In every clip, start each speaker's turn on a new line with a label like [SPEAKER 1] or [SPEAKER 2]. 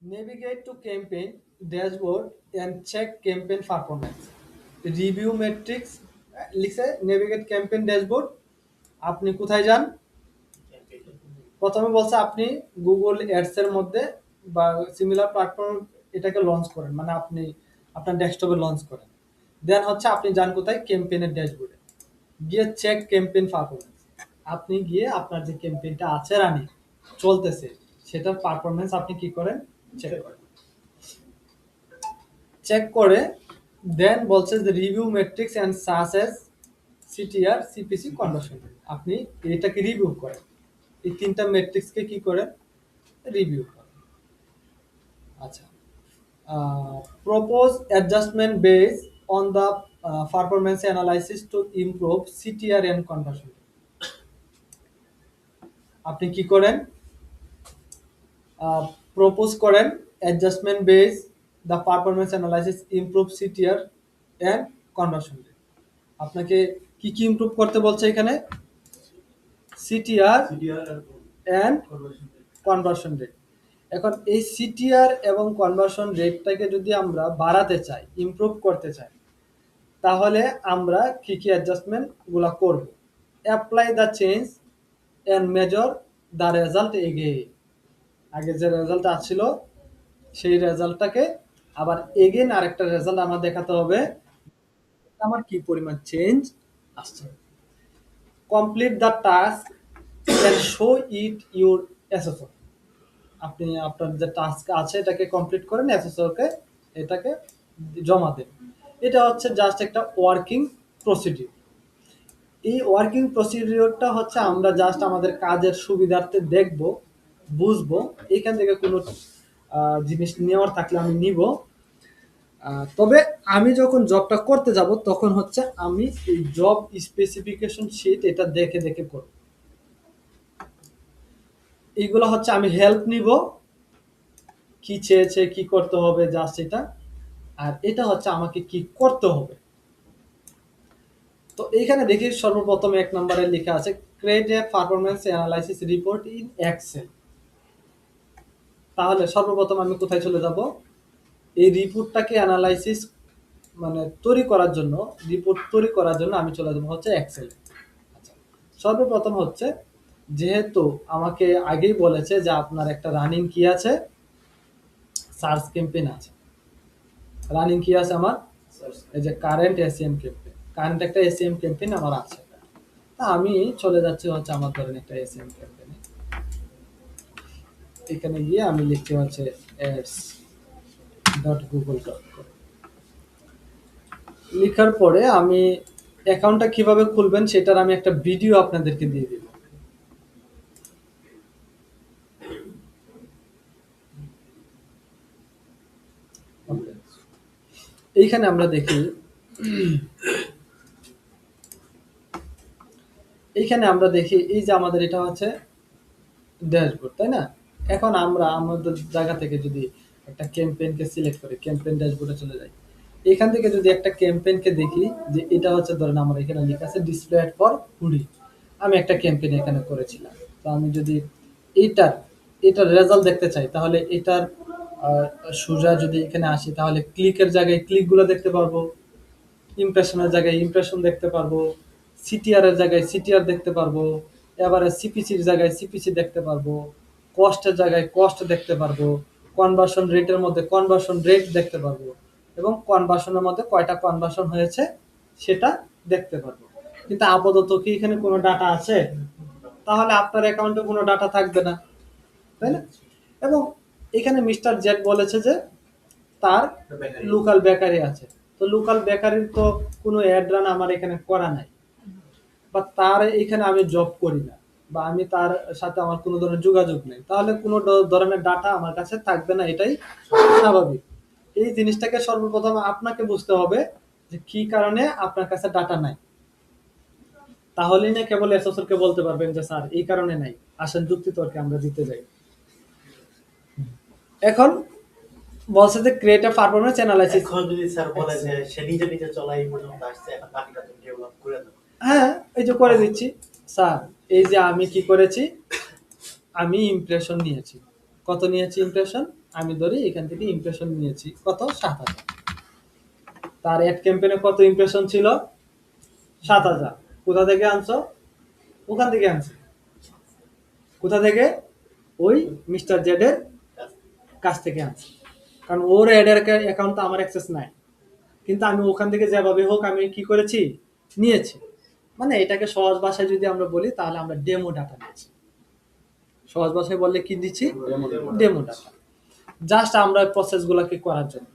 [SPEAKER 1] Navigate to campaign dashboard and check campaign performance. Review metrics লিখছে navigate campaign dashboard। আপনি কোথায় যান? প্রথমে বলছে আপনি গুগল অ্যাডস এর মধ্যে বা সিমিলার প্ল্যাটফর্ম এটাকে লঞ্চ করেন, মানে আপনি আপনার ডেস্কটপে লঞ্চ করেন। দেন হচ্ছে আপনি যান কোথায়? ক্যাম্পেইনের ড্যাশবোর্ডে গিয়ে চেক ক্যাম্পেইন পারফরমেন্স। আপনি গিয়ে আপনার যে ক্যাম্পেইনটা আছে রানিং চলতেছে সেটার পারফরমেন্স আপনি কি করেন? চেক করেন। চেক করে দেন বলছে যে review metrics and such as CTR CPC conversion. আপনি এটাকে রিভিউ করেন, এই তিনটা মেট্রিক্সকে কি করেন? রিভিউ করেন। আচ্ছা, propose adjustment base on the performance analysis to improve CTR and conversion. আপনি কি করেন? প্রপোজ করেন adjustment base the performance analysis improve CTR and conversion. আপনাকে কি কি ইমপ্রুভ করতে বলছে এখানে? CTR and conversion rate. এখন এই সিটিআর এবং কনভার্সন রেটটাকে যদি আমরা বাড়াতে চাই, ইমপ্রুভ করতে চাই, তাহলে আমরা কি কি অ্যাডজাস্টমেন্ট গুলা করব? Apply the change and major the result again. আগে যে রেজাল্ট আসছিল সেই রেজাল্টটাকে আবার এগেইন আরেকটা রেজাল্ট আমার দেখাতে হবে, আমার কি পরিমাণ চেঞ্জ আসছে। Complete the task and show it your assessor. আপনি আপনার যে টাস্ক আছে এটাকে কমপ্লিট করেন, অ্যাসেসরকে এটাকে জমা দেন। এটা হচ্ছে জাস্ট একটা ওয়ার্কিং প্রসিডিউর। এই ওয়ার্কিং প্রসিডিউরটা হচ্ছে আমরা জাস্ট আমাদের কাজের সুবিধার্থে দেখব, বুঝবো, এখান থেকে কোনো জিনিস নেওয়ার থাকলে আমি নিব। তবে আমি যখন জবটা করতে যাব তখন হচ্ছে আমি এই জব স্পেসিফিকেশন শিট এটা দেখে দেখে করব। এইগুলো হচ্ছে আমি হেল্প নিব, কি চেয়েছে, কি করতে হবে, জাস্ট এটা। আর এটা হচ্ছে আমাকে কি করতে হবে। তো এইখানে দেখি সর্বপ্রথম 1 নম্বরে লেখা আছে create a performance analysis report in Excel. তাহলে সর্বপ্রথম আমি কোথায় চলে যাব? এই রিপোর্টটাকে অ্যানালাইসিস মানে তৈরি করার জন্য, রিপোর্ট তৈরি করার জন্য আমি চলে যাব হচ্ছে এক্সেল। আচ্ছা, সর্বপ্রথম হচ্ছে যেহেতু আমাকে আগেই বলেছে যে আপনার একটা রানিং কি আছে, সার্চ ক্যাম্পেইন আছে। রানিং কি আছে আমার? এই যে কারেন্ট এসিএম ক্যাম্পেইন, কারেন্ট একটা এসিএম ক্যাম্পেইন আমার আছে। তা আমি চলে যাচ্ছি হচ্ছে আমার ধরেন একটা এসিএম ক্যাম্পেইনে। এখানে গিয়ে আমি লিখছি হচ্ছে ads.google.com। লেখার পরে আমি অ্যাকাউন্টটা কিভাবে খুলবেন সেটার আমি একটা ভিডিও আপনাদেরকে দিয়ে দিব। এইখানে আমরা দেখি, এইখানে আমরা দেখি এই যে আমাদের এটা হচ্ছে ড্যাশবোর্ড, তাই না? এখন আমরা আমাদের জায়গা থেকে যদি একটা ক্যাম্পেইনকে সিলেক্ট করি, ক্যাম্পেইন ড্যাশবোর্ডে চলে যাই, এখান থেকে যদি একটা ক্যাম্পেইনকে দেখি যে এটা হচ্ছে ধরেন আমার এখানে লেখা আছে ডিসপ্লে অ্যাড ফর হুডি। আমি একটা ক্যাম্পেইন এখানে করেছিলাম। তো আমি যদি এটার রেজাল্ট দেখতে চাই তাহলে এটার সোজা যদি এখানে আসি তাহলে ক্লিকের জায়গায় ক্লিকগুলো দেখতে পারবো, ইমপ্রেশনের জায়গায় ইমপ্রেশন দেখতে পারবো, সিটিআর এর জায়গায় সিটিআর দেখতে পারবো, এবারে সিপিসির জায়গায় সিপিসি দেখতে পারবো, কস্টের জায়গায় কস্ট দেখতে পারবো, কনভার্সন রেটের মধ্যে কনভার্সন রেট দেখতে পারবো, এবং কনভার্সনের মধ্যে কয়টা কনভার্সন হয়েছে সেটা দেখতে পারবো। কিন্তু আপাতত কি এখানে কোনো ডাটা আছে? তাহলে আপনার অ্যাকাউন্টে কোনো ডাটা থাকবে না, তাই না? এবং এখানে মিস্টার জেড বলেছে যে তার লোকাল বেকারি আছে। তো লোকাল বেকারির তো কোনো অ্যাড রান আমার এখানে করা নাই, বা তার এখানে আমি জব করি না, বা আমি তার সাথে আমার কোনো ধরনের যোগাযোগ নেই, তাহলে কোনো ধরনের ডাটা আমার কাছে থাকবে না, এটাই স্বাভাবিক। এই জিনিসটাকে সর্বপ্রথম আপনাকে বুঝতে হবে যে কি কারণে আপনার কাছে ডাটা নাই। তাহলেই না কেবল এসএসআরকে বলতে পারবেন যে স্যার এই কারণে নাই, আসেন যুক্তি তর্কে আমরা দিতে যাই। এখন বলছে যে ক্রিয়েট এ পারফরম্যান্স অ্যানালাইসিস।
[SPEAKER 2] এখন যদি স্যার বলে যে সে নিজে নিজে চলাই পর্যন্ত আসছে, এখন বাকিটা তুমি ডেভেলপ করে দাও।
[SPEAKER 1] হ্যাঁ, এই যে করে দিচ্ছি স্যার। এই যে আমি কি করেছি, আমি ইমপ্রেশন নিয়েছি, কত নিয়েছি ইমপ্রেশন, আমি ধরি এখান থেকে ইমপ্রেশন নিয়েছি কত 7,000। তার অ্যাড ক্যাম্পেইনে কত ইমপ্রেশন ছিল? 7,000। কোথা থেকে আনছো? ওখান থেকে আনছি। কোথা থেকে? ওই মিস্টার জেড এর কাছ থেকে আনছি, কারণ ওর অ্যাডের অ্যাকাউন্ট আমার অ্যাক্সেস নাই, কিন্তু আমি ওখান থেকে যেভাবে হোক আমি কি করেছি, নিয়েছি। মানে এটাকে সহজ ভাষায় যদি আমরা বলি তাহলে আমরা ডেমো ডাটা নিয়েছি। সহজ ভাষায় বললে কি দিচ্ছি? Demo data. জাস্ট আমরা প্রসেসগুলোকে করার জন্য।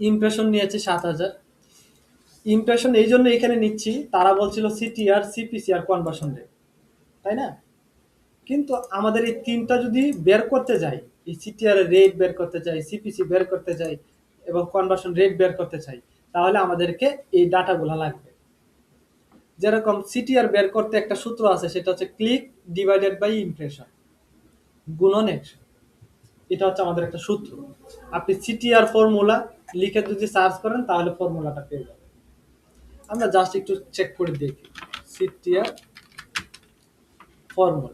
[SPEAKER 1] ইমপ্রেশন নিয়েছে 7,000। ইমপ্রেশন এই জন্য এখানে নিচ্ছি, তারা বলছিল সিটিআর, সিপিসি আর কনভার্সন রেট, তাই না? কিন্তু আমাদের এই তিনটা যদি বের করতে যাই, এই সিটিআর এর রেট বের করতে চাই, সিপিসি বের করতে চাই এবং কনভার্সন রেট বের করতে চাই, তাহলে আমাদেরকে এই ডাটাগুলো লাগবে। যেরকম সিটিআর বের করতে একটা সূত্র আছে, সেটা হচ্ছে ক্লিক ডিভাইডেড বাই ইমপ্রেশন গুণন 100। এটা হচ্ছে আমাদের একটা সূত্র। আপনি সিটিআর ফর্মুলা লিখে যদি সার্চ করেন তাহলে ফর্মুলাটা পেয়ে যাবেন। আমরা জাস্ট একটু চেক করে দেখি সিটিআর ফর্মুলা।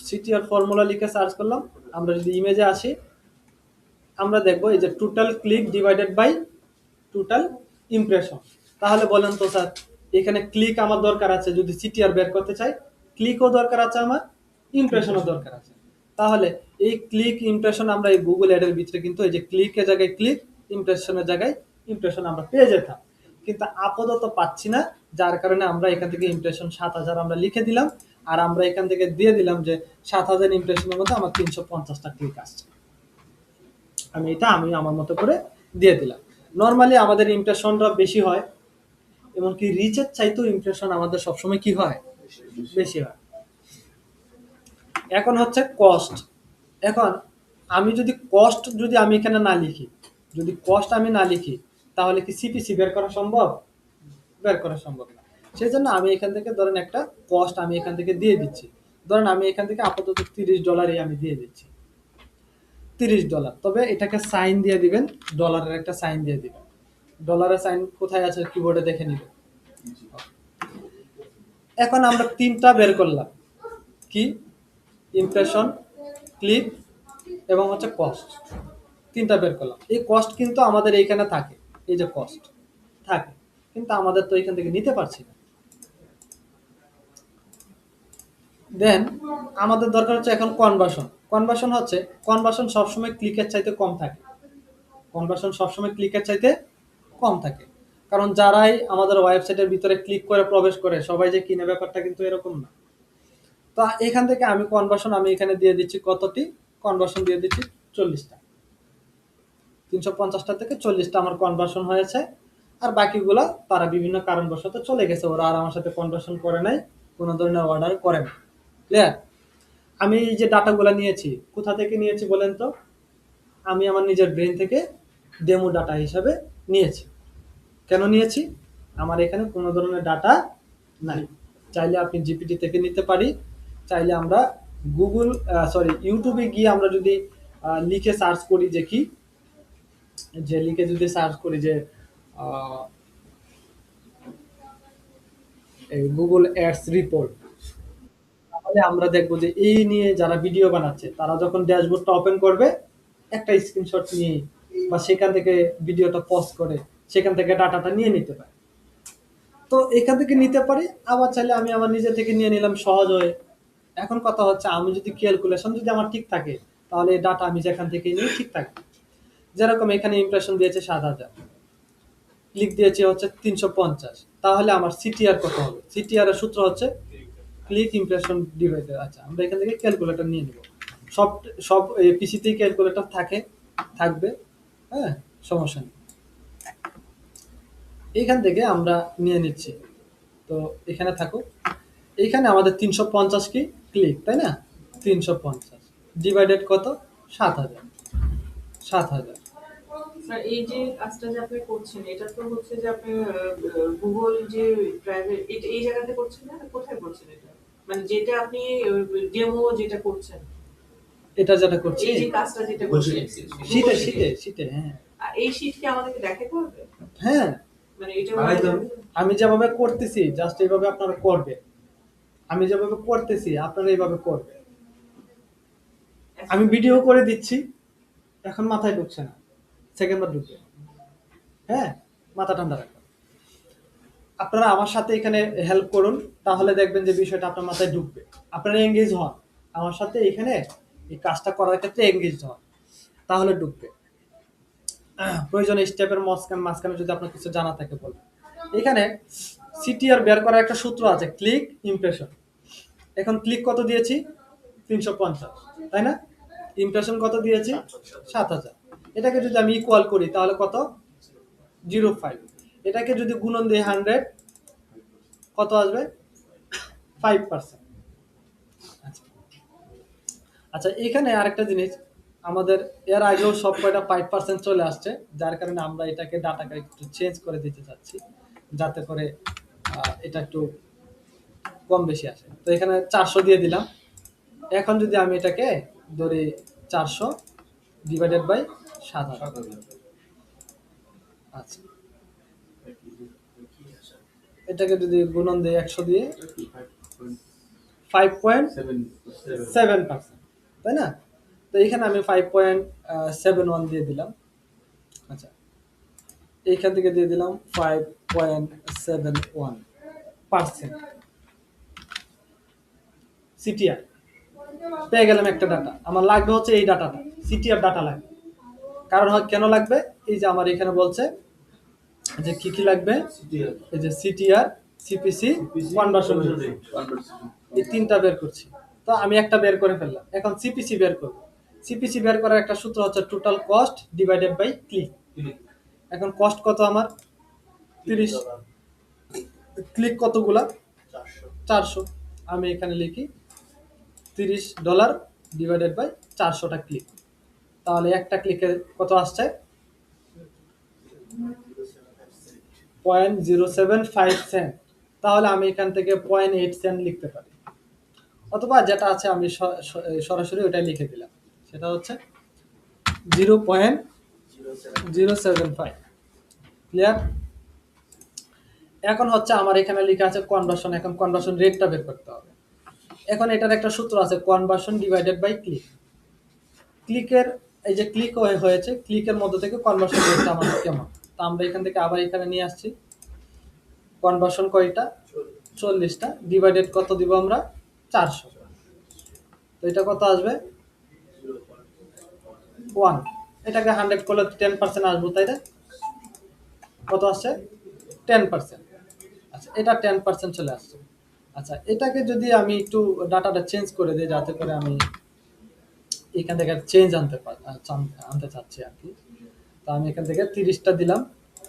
[SPEAKER 1] সিটিআর ফর্মুলা লিখে সার্চ করলাম, আমরা যদি ইমেজে আসি আমরা দেখবো এই যে total click divided by total impression. তাহলে বলেন তো স্যার, এখানে ক্লিক আমার দরকার আছে, যদি সিটিআর বের করতে চাই ক্লিকও দরকার আছে, আমার ইমপ্রেশনও দরকার আছে। তাহলে এই ক্লিক ইমপ্রেশন আমরা এই গুগল অ্যাডের ভিতরে কিন্তু এই যে ক্লিকের জায়গায় ক্লিক, ইমপ্রেশনের জায়গায় ইমপ্রেশন আমরা পেয়ে যেতাম, কিন্তু আপাতত পাচ্ছি না। যার কারণে আমরা এখান থেকে ইমপ্রেশন 7,000 আমরা লিখে দিলাম, আর আমরা এখান থেকে দিয়ে দিলাম যে 7,000 ইমপ্রেশনের মধ্যে আমার 350টা ক্লিক আসছে। আমি আমার মতো করে দিয়ে দিলাম। নর্মালি আমাদের ইমপ্রেশনটা বেশি হয়, এমনকি রিচের চাইতেও ইমপ্রেশন আমাদের সবসময় কি হয়, বেশি হয়। এখন হচ্ছে কস্ট। এখন আমি যদি কস্ট যদি আমি এখানে না লিখি, যদি কস্ট আমি না লিখি, তাহলে কি সিপিসি বের করা সম্ভব? বের করা সম্ভব না। সেই জন্য আমি এখান থেকে ধরেন একটা কস্ট আমি এখান থেকে দিয়ে দিচ্ছি। ধরেন আমি এখান থেকে আপাতত $30 আমি দিয়ে দিচ্ছি, $30। তবে এটাকে সাইন দিয়ে দিবেন, ডলারের একটা সাইন দিয়ে দিবেন। ডলারের সাইন কোথায় আছে কিবোর্ডে দেখে নিবেন। এখন আমরা তিনটা বের করলাম, কি? ইমপ্রেশন, ক্লিক এবং হচ্ছে কস্ট। তিনটা বের করলাম। এই কস্ট কিন্তু আমাদের এইখানে থাকে, এই যে কস্ট থাকে, কিন্তু আমাদের তো এখান থেকে নিতে পারছি না। দেন আমাদের দরকার হচ্ছে এখন কনভার্সন। কনভার্সন সবসময় ক্লিকের চাইতে কম থাকে। কনভার্সন সবসময় ক্লিকের চাইতে কম থাকে, কারণ যারাই আমাদের ওয়েবসাইটের ভিতরে ক্লিক করে প্রবেশ করে সবাই যে কিনে, ব্যাপারটা কিন্তু এরকম না। তো এখান থেকে আমি কনভার্সন আমি এখানে দিয়ে দিচ্ছি কতটি, কনভার্সন দিয়ে দিচ্ছি 40টা। 350টা থেকে 40টা আমার কনভার্সন হয়েছে, আর বাকিগুলা তারা বিভিন্ন কারণবশত চলে গেছে, ওরা আর আমার সাথে কনভার্সন করে নাই, কোনো ধরনের অর্ডার করে না। ক্লিয়ার? আমি এই যে ডাটাগুলো নিয়েছি, কোথা থেকে নিয়েছি বলেন তো? আমি আমার নিজের ব্রেন থেকে ডেমো ডাটা হিসাবে নিয়েছি। কেন নিয়েছি? আমার এখানে কোনো ধরনের ডাটা নাই। চাইলে আপনি জিপিটি থেকে নিতে পারি, চাইলে আমরা ইউটিউবে গিয়ে আমরা যদি লিখে সার্চ করি যে কি, যে লিখে যদি সার্চ করি যে গুগল অ্যাডস রিপোর্ট, তাহলে আমরা দেখবো যে এই নিয়ে যারা ভিডিও বানাচ্ছে তারা যখন ড্যাশবোর্ডটা ওপেন করবে, একটা স্ক্রিনশট নিয়ে বা সেখান থেকে ভিডিওটা পজ করে সেখান থেকে ডাটাটা নিয়ে নিতে পারে। তো এখান থেকে নিতে পারি, আবার চাইলে আমি আমার নিজে থেকে নিয়ে নিলাম সহজ হয়ে। এখন কথা হচ্ছে আমি যদি ক্যালকুলেশন যদি আমার ঠিক থাকে, তাহলে ডাটা আমি যেখান থেকে নিই ঠিক থাকে। যেরকম এখানে ইমপ্রেশন দিয়েছে 7,000, ক্লিক দিয়েছে হচ্ছে 350, তাহলে আমার সিটিআর কত হবে? সিটিআর এর সূত্র হচ্ছে ক্লিক ইমপ্রেশন ডিভাইডেড। আচ্ছা, আমরা এখান থেকে ক্যালকুলেটর নিয়ে নেব। সব সব পিসিতেই ক্যালকুলেটর থাকবে, হ্যাঁ, সমস্যা নেই। এইখান থেকে আমরা নিয়ে নিচ্ছি, তো এখানে থাকুক। এইখানে আমাদের 350 কি ক্লিক, তাই না? 350 ডিভাইডেড কত? 7,000। 7,000
[SPEAKER 3] স্যার এই যে কাজটা যে আপনি করছেন এটা তো হচ্ছে যে আপনি গুগল যে ড্রাইভে এটা এই জায়গাতে করছেন না, কোথায় করছেন এটা? মানে যেটা আপনি ডেমো যেটা করছেন,
[SPEAKER 1] এটা যেটা করছি
[SPEAKER 3] এই যে কাজটা যেটা করছেন
[SPEAKER 1] শীতে শীতে শীতে, হ্যাঁ
[SPEAKER 3] আর এই শীট কি আমাদেরকে দেখাতে হবে?
[SPEAKER 1] হ্যাঁ,
[SPEAKER 3] মানে এটা
[SPEAKER 1] আমি যেভাবে করতেছি জাস্ট এইভাবে আপনারা করবে। আমি যেভাবে করতেছি আপনারা এইভাবে করবে। আমি ভিডিও করে দিচ্ছি, এখন মাথায় ঢুকছে না, সেকেন্ড বার ঢুকবে। হ্যাঁ, মাথা ঠান্ডা রাখবেন। আপনারা আমার সাথে এখানে হেল্প করুন, তাহলে দেখবেন যে বিষয়টা আপনার মাথায় ঢুকবে। আপনারা এঙ্গেজ হন আমার সাথে, এখানে এই কাজটা করার ক্ষেত্রে এঙ্গেজ হন, তাহলে ঢুকবে। প্রয়োজনে স্টেপের মাঝখানে যদি আপনার কিছু জানা থাকে বলবেন। এখানে সিটিআর বের করার একটা সূত্র আছে, ক্লিক ইমপ্রেশন। এখন ক্লিক কত দিয়েছি? 350, তাই না? ইমপ্রেশন কত দিয়েছি? 7000। এটাকে যদি আমি ইকুয়াল করি তাহলে কত? 05। এটাকে যদি গুণন দিই 100, কত আসবে? 5%। আচ্ছা আচ্ছা, এখানে আরেকটা জিনিস, আমাদের এর আগেও সব কয়টা 5% চলে আসছে, যার কারণে আমরা এটাকে ডাটাকে একটু চেঞ্জ করে দিতে চাচ্ছি, যাতে করে এটা একটু কম বেশি আসে। তো এখানে 400 দিয়ে দিলাম। এখন যদি আমি এটাকে ধরি 400 ডিভাইডেড বাই 7000। আচ্ছা, এটাকে যদি গুণন দিই 100 দিয়ে, 5.7%, তাই না? তো এখানে আমি 5.71 দিয়ে দিলাম। আচ্ছা, এইখান থেকে দিয়ে দিলাম 5.71% সিটিআর। পেয়ে গেলাম একটা ডাটা। আমার লাগবে হচ্ছে এই ডাটাটা, সিটিআর ডাটা লাগবে। কারণ কেন লাগবে? এই যে আমার এখানে বলছে যে কি কি লাগবে, এই যে সিটিআর, সিপিসি, কনভার্সন রেট, এই তিনটা বের করছি। তো আমি একটা বের করে ফেললাম, এখন সিপিসি বের করব। সিপিসি বের করার একটা সূত্র হচ্ছে total cost divided by click. এখন কস্ট কত আমার? 30। ক্লিক কতগুলা? 400। আমি এখানে লিখি $30 ডিভাইডেড বাই 400টা ক্লিক। তাহলে একটা ক্লিকে কত আসছে? 0.075 সেন্ট। তাহলে আমি এখান থেকে 0.8 সেন্ট লিখতে পারি, অথবা যেটা আছে আমি সরাসরি ওটাই লিখে দিলাম, সেটা হচ্ছে 0.075। ক্লিয়ার? এখন হচ্ছে আমার এখানে লেখা আছে কনভার্সন। এখন কনভার্সন রেটটা বের করতে হবে। এখন এটার একটা সূত্র আছে, কনভার্সন ডিভাইডেড বাই ক্লিক। ক্লিকের এই যে ক্লিক হয়েছে, ক্লিকের মধ্যে থেকে কনভার্সন রেটটা আমার কেমন। তো আমরা এখান থেকে আবার এখানে নিয়ে আসছি, কনভার্সন কয়টা? 40টা। ডিভাইডেড কত দিব আমরা? 400। তো এটা কত আসবে? 1। এটাকে 100 করলে 10% আসবো, তাই না? কত আসছে? 10%। আচ্ছা, এটা 10% চলে আসছে। আচ্ছা, এটাকে যদি আমি একটু ডাটাটা চেঞ্জ করে দিই, যাতে করে আমি এখান থেকে চেঞ্জ আনতে চাচ্ছি আর কি। তো আমি এখান থেকে 30টা দিলাম,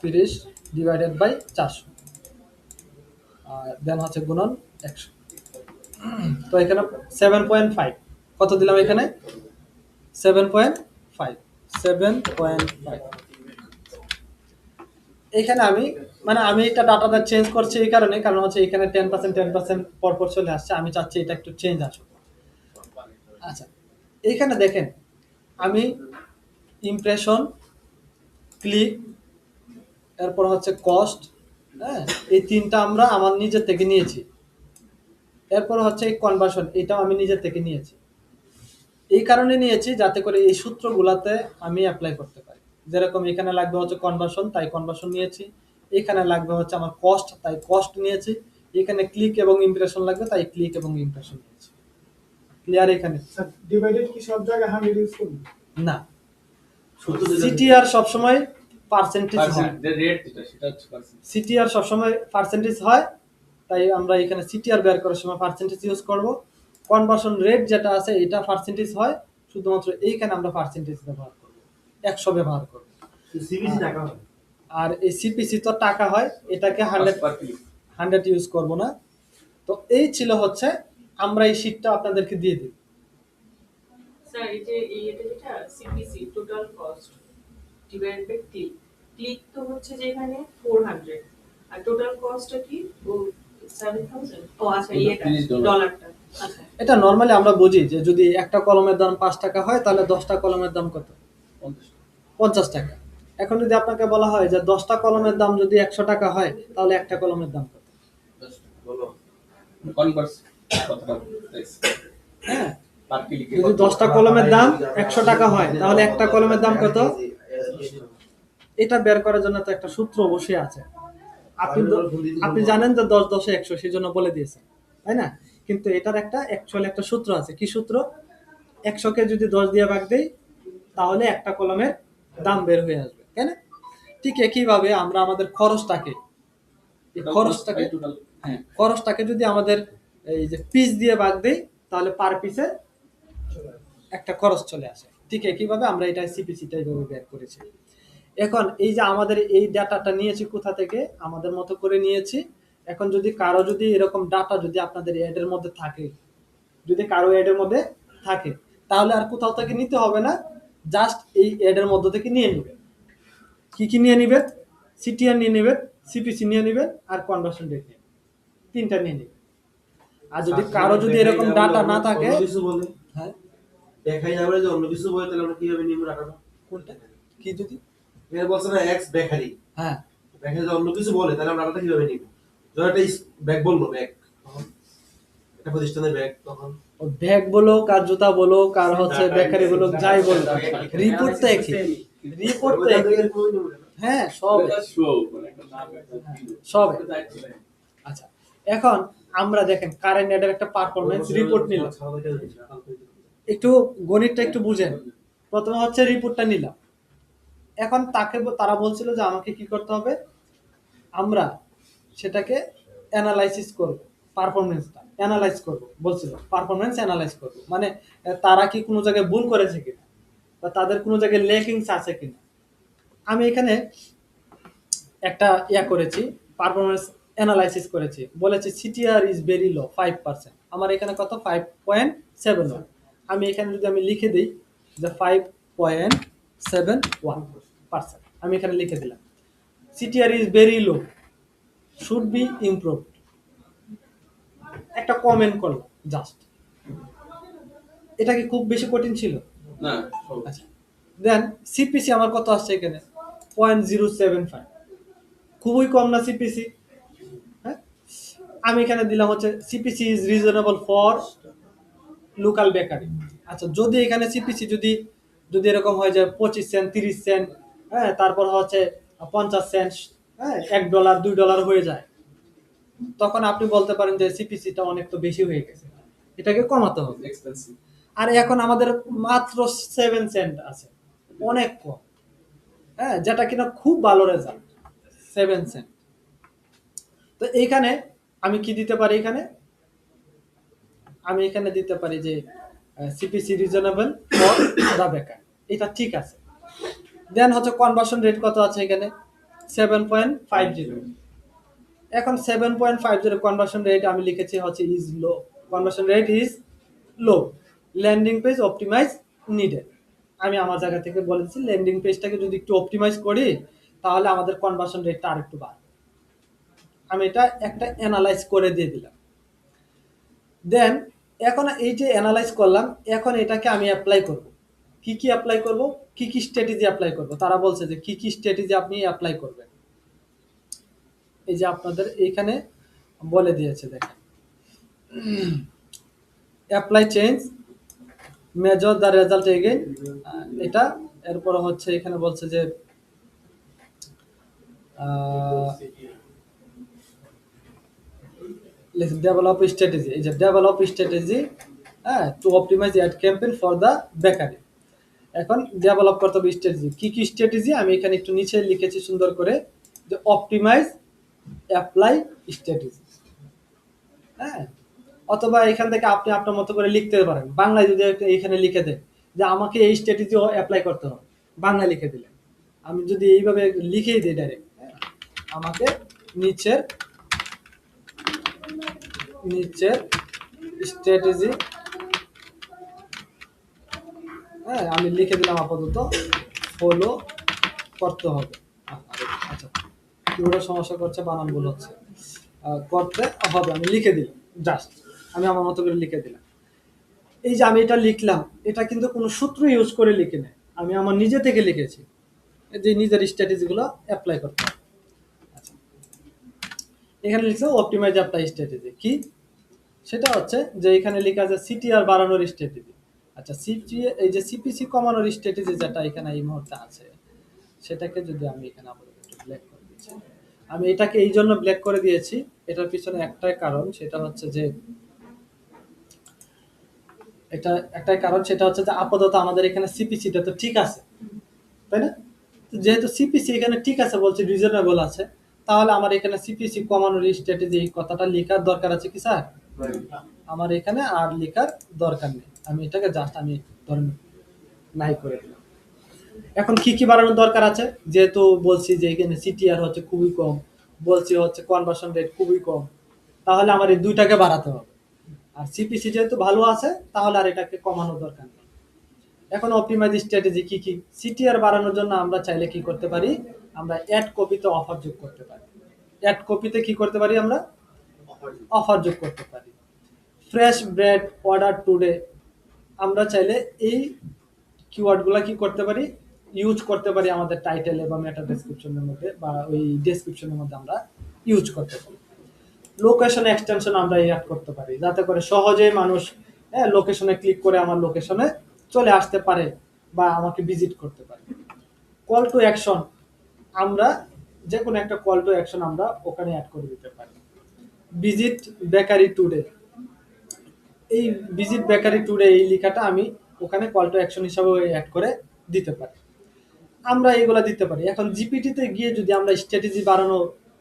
[SPEAKER 1] 30 ডিভাইডেড বাই 400, আর দেন হচ্ছে গুণন 100। তো এখানে 7.5 কত দিলাম? এখানে 7.5। এখানে আমি আমি এটা ডাটাটা চেঞ্জ করছি এই কারণে, কারণ হচ্ছে এখানে 10% পরপর চলে আসছে, আমি চাচ্ছি এটা একটু চেঞ্জ আসুক। আচ্ছা, এইখানে দেখেন আমি ইমপ্রেশন, ক্লিক, এরপর হচ্ছে কস্ট, হ্যাঁ, এই তিনটা আমরা আমার নিজের থেকে নিয়েছি। এরপর হচ্ছে এই কনভার্সন, এটাও আমি নিজের থেকে নিয়েছি। এই কারণে নিয়েছি যাতে করে এই সূত্রগুলাতে আমি অ্যাপ্লাই করতে পারি। যেরকম এখানে লাগবে হচ্ছে কনভার্সন, তাই কনভার্সন নিয়েছি। এখানে লাগবে হচ্ছে আমার কস্ট, তাই কস্ট নিয়েছি। এখানে ক্লিক এবং ইমপ্রেশন লাগবে, তাই ক্লিক এবং ইমপ্রেশন নিয়েছি। ক্লিয়ার? এখানে
[SPEAKER 4] ডিভাইডেড কি সব জায়গায় 100 ইউজ করব?
[SPEAKER 1] না, সিটিআর সবসময় পার্সেন্টেজ হয়, সিটিআর সবসময় পার্সেন্টেজ হয়, তাই আমরা এখানে সিটিআর বের করার সময় পার্সেন্টেজ ইউজ করব। কনভার্সন রেট যেটা আছে এটা পার্সেন্টেজ হয়, শুধুমাত্র এইখানে আমরা পার্সেন্টেজ ব্যবহার করব, 100 ব্যবহার করব।
[SPEAKER 2] সিবিসি টাকা হয়।
[SPEAKER 1] আর এই সিপিসি তো টাকা হয়, এটাকে 100 ইউজ করব না। তো এই ছিল হচ্ছে, আমরা এই শীটটা আপনাদেরকে দিয়ে দিই।
[SPEAKER 3] স্যার এই যে এটা যেটা CPC total cost divide by click, click তো হচ্ছে যে এখানে 400 আর টোটাল কস্টটা কি? ও 7000। ও আচ্ছা, এটা ডলারটা। আচ্ছা,
[SPEAKER 1] এটা নরমালি আমরা বুঝি যে যদি একটা কলমের দাম 5 টাকা হয়, তাহলে 10টা কলমের দাম কত? 50 টাকা। এখন যদি আপনাকে বলা হয় যে 10টা কলমের দাম যদি 100 টাকা হয়, তাহলে একটা কলমের দাম কত? হ্যাঁ, যদি 10টা কলমের দাম 100 টাকা হয় তাহলে একটা কলমের দাম কত? এটা বের করার জন্য তো একটা সূত্র অবশ্যই আছে। আপনি জানেন যে 10 10 100 সেই জন্য বলে দিয়েছেন, তাই না? কিন্তু এটার একটা অ্যাকচুয়ালি একটা সূত্র আছে। কি সূত্র? 100 কে যদি 10 দিয়ে ভাগ দেই তাহলে একটা কলমের দাম বের হয়ে আসবে, তাই না? ঠিক একইভাবে আমরা আমাদের খরচটাকে খরচটাকে যদি আমাদের এই যে পিস দিয়ে ভাগ দেই তাহলে পার পিসে একটা খরচ চলে আসে। ঠিক একইভাবে আমরা এটা সিপিসিটা এইভাবে বের করেছি। এখন এই যে আমাদের এই ডাটাটা নিয়েছি কোথা থেকে? আমাদের মতো করে নিয়েছি। এখন যদি কারো যদি এরকম ডাটা যদি আপনাদের অ্যাডের মধ্যে থাকে, যদি কারো অ্যাডের মধ্যে থাকে তাহলে আর কোথাও থেকে নিতে হবে না, জাস্ট এই অ্যাডের মধ্যে থেকে নিয়ে নেবেন। কি নিয়ে নেবেন? সিটিআর নিয়ে নেবেন, সিপিসি নিয়ে নেবেন আর কনভার্সন রেট নিয়ে নেবেন। তিনটা নিয়ে নেবেন। আর যদি কারো যদি এরকম ডাটা না থাকে, হ্যাঁ
[SPEAKER 5] দেখাই না বলে যে অন্য কিছু বলে তাহলে আমরা কিভাবে নিব টাকাটা?
[SPEAKER 1] কোনটা কি যদি
[SPEAKER 5] এর বলছে না এক্স বেকারি,
[SPEAKER 1] হ্যাঁ
[SPEAKER 5] বেকারি যদি অন্য কিছু বলে তাহলে আমরা টাকাটা কিভাবে নিব? ধর একটা ব্যাগ বললো, ব্যাগ একটা প্রতিষ্ঠানের ব্যাগ, তখন
[SPEAKER 1] ও ব্যাগ বলো কার জুতা বলো কার হচ্ছে বেকারি বলো যাই বলো রিপোর্ট তো একই, রিপোর্ট তো একই। হ্যাঁ সব সব আচ্ছা। এখন আমরা দেখেন কারেন্ট এডের একটা পারফরম্যান্স রিপোর্ট নিলাম, একটু গণিতটা একটু বুঝেন। প্রথমে হচ্ছে রিপোর্টটা নিলাম। এখন তারা বলছিল যে আমাকে কি করতে হবে, আমরা সেটাকে অ্যানালাইসিস করব, পারফরম্যান্সটা অ্যানালাইজ করব বলছিল, পারফরম্যান্স অ্যানালাইজ করব মানে তারা কি কোনো জায়গায় ভুল করেছে কিনা বা তাদের কোনো জায়গায় লেকিংস আছে কিনা। আমি এখানে একটা করেছি, পারফরম্যান্স অ্যানালাইসিস করেছি, বলেছি সিটিআর ইজ ভেরি লো 5%। আমার এখানে কত? 5.71। আমি এখানে যদি আমি লিখে দিই যে 5.71%, আমি এখানে লিখে দিলাম CTR is very low, should be improved, একটা কমেন্ট করলাম জাস্ট। এটা কি খুব বেশি কঠিন ছিল?
[SPEAKER 5] না
[SPEAKER 1] আচ্ছা, দেন সিপিসি আমার কত আসছে এখানে? 0.075, খুবই কম না সিপিসি? হ্যাঁ, আমি এখানে দিলাম হচ্ছে CPC is reasonable for local bakery. আচ্ছা, যদি এখানে সিপিসি যদি যদি এরকম হয় যে 25 সেন্ট 30 সেন্ট, হ্যাঁ তারপর হচ্ছে 50 সেন্ট, হ্যাঁ $1 $2 হয়ে যায়, তখন আপনি বলতে পারেন যে সিপিসিটা অনেক তো বেশি হয়ে গেছে, এটাকে কমাতে হবে। আর এখন আমাদের মাত্র 7 সেন্ট আছে, অনেক কম, হ্যাঁ যেটা কিনা খুব ভালো রেজাল্ট 7 সেন্ট। তো এইখানে আমি কি দিতে পারি? আমি এখানে দিতে পারি যে সিপিসি রিজনেবল ফর দা বেকার, এটা ঠিক আছে। দেন হচ্ছে কনভার্সন রেট কত আছে এখানে? 7.50। এখন 7.50 কনভার্সন রেট আমি লিখেছি হচ্ছে is low, conversion rate is low, landing page optimise needed. আমি আমার জায়গা থেকে বলেছি ল্যান্ডিং পেজটাকে যদি একটু অপটিমাইজ করি তাহলে আমাদের কনভার্সন রেটটা আরেকটু বাড়বে। আমি এটা একটা অ্যানালাইজ করে দিয়ে দিলাম। দেন এখন এই যে অ্যানালাইজ করলাম, এখন এটাকে আমি অ্যাপ্লাই করব। কি অ্যাপ্লাই করব, কি স্ট্র্যাটেজি অ্যাপ্লাই করব, তারা বলছে যে কি স্ট্র্যাটেজি আপনি অ্যাপ্লাই করবেন। এই যে আপনাদের এইখানে বলে দিয়েছে, দেখেন apply change, major the result again, এটা। এরপর হচ্ছে এখানে বলছে যে ডেভেলপ স্ট্র্যাটেজি, এই যে ডেভেলপ স্ট্র্যাটেজি, হ্যাঁ to optimise ad campaign for the bakery. এখন ডেভেলপ করতে হবে স্ট্র্যাটেজি। কি স্ট্র্যাটেজি আমি এখানে একটু নিচে লিখেছি সুন্দর করে, যে অপটিমাইজ অ্যাপ্লাই স্ট্র্যাটেজি, হ্যাঁ। অথবা এখান থেকে আপনি আপনার মতো করে লিখতে পারেন, বাংলায় যদি এখানে লিখে দেন যে আমাকে এই স্ট্র্যাটেজি অ্যাপ্লাই করতে হবে, বাংলায় লিখে দিলেন। আমি যদি এইভাবে লিখেই দিই ডাইরেক্ট, আমাকে নিচের স্ট্র্যাটেজি, হ্যাঁ আমি লিখে দিলাম আপাতত ফলো করতে হবে। আচ্ছা, কিবোর্ডের সমস্যা করছে, বানান ভুল হচ্ছে, করতে হবে আমি লিখে দিলাম, জাস্ট আমি আমার মতো করে লিখে দিলাম। এই যে আমি এটা লিখলাম, এটা কিন্তু কোনো সূত্র ইউজ করে লিখে নেই, আমি আমার নিজে থেকে লিখেছি যে নিজের স্ট্র্যাটেজিগুলো অ্যাপ্লাই করতে হবে। আচ্ছা, এখানে লিখছে অপটিমাইজ অ্যাপ্লাই স্ট্র্যাটেজি। কি সেটা হচ্ছে যে এখানে লেখা আছে সিটিআর বাড়ানোর স্ট্র্যাটেজি। আচ্ছা এই যে সিপিসি কমানোর স্ট্র্যাটেজি যেটা এখানে এই মুহূর্তে আছে, সেটাকে যদি আমি এখানে আপাতত একটু ব্ল্যাক করে দিচ্ছি। আমি এটাকে এই জন্য ব্ল্যাক করে দিয়েছি, এটার পিছনে একটাই কারণ, সেটা হচ্ছে যে আপাতত আমাদের এখানে সিপিসিটা তো ঠিক আছে, তাই না? তো যেহেতু সিপিসি এখানে ঠিক আছে বলছে, রিজনেবল আছে, তাহলে আমার এখানে সিপিসি কমানোর স্ট্র্যাটেজি এই কথাটা লেখার দরকার আছে কি স্যার? আমার এখানে আর লেখার দরকার নেই, আমি এটাকে জাস্ট আমি ধরেন নাই করে দিলাম। এখন কি কি বাড়ানোর দরকার আছে? যেহেতু বলছি যে এখানে সিটিআর হচ্ছে খুবই কম, বলছি হচ্ছে কনভার্সন রেট খুবই কম, তাহলে আমার এই দুইটাকে বাড়াতে হবে। আর সিপিসি যেহেতু ভালো আছে, তাহলে আর এটাকে কমানোর দরকার নেই। এখন অপটিমাইজ স্ট্র্যাটেজি কি কি? সিটিআর বাড়ানোর জন্য আমরা চাইলে কি করতে পারি? আমরা অ্যাড কপিতে অফার যোগ করতে পারি। অ্যাড কপিতে কি করতে পারি? আমরা অফার যোগ করতে পারি। ফ্রেশ ব্রেড অর্ডার টুডে, আমরা চাইলে এই কিওয়ার্ডগুলো কি করতে পারি? ইউজ করতে পারি আমাদের টাইটেলে বা মেটা ডেসক্রিপশনের মধ্যে, বা ওই ডেসক্রিপশনের মধ্যে আমরা ইউজ করতে পারি। লোকেশন এক্সটেনশন আমরা অ্যাড করতে পারি, যাতে করে সহজেই মানুষ লোকেশনে ক্লিক করে আমার লোকেশনে চলে আসতে পারে বা আমাকে ভিজিট করতে পারে। কল টু অ্যাকশন, আমরা যে কোনো একটা কল টু অ্যাকশন আমরা ওখানে অ্যাড করে দিতে পারি। ভিজিট বেকারি টুডে, এই ভিজিট বেকারি টুডে এই লেখাটা আমি ওখানে কল টু অ্যাকশন হিসাবে অ্যাড করে দিতে পারি। আমরা এগুলা দিতে পারি। এখন জিপিটিতে গিয়ে যদি আমরা স্ট্র্যাটেজি বাড়ানো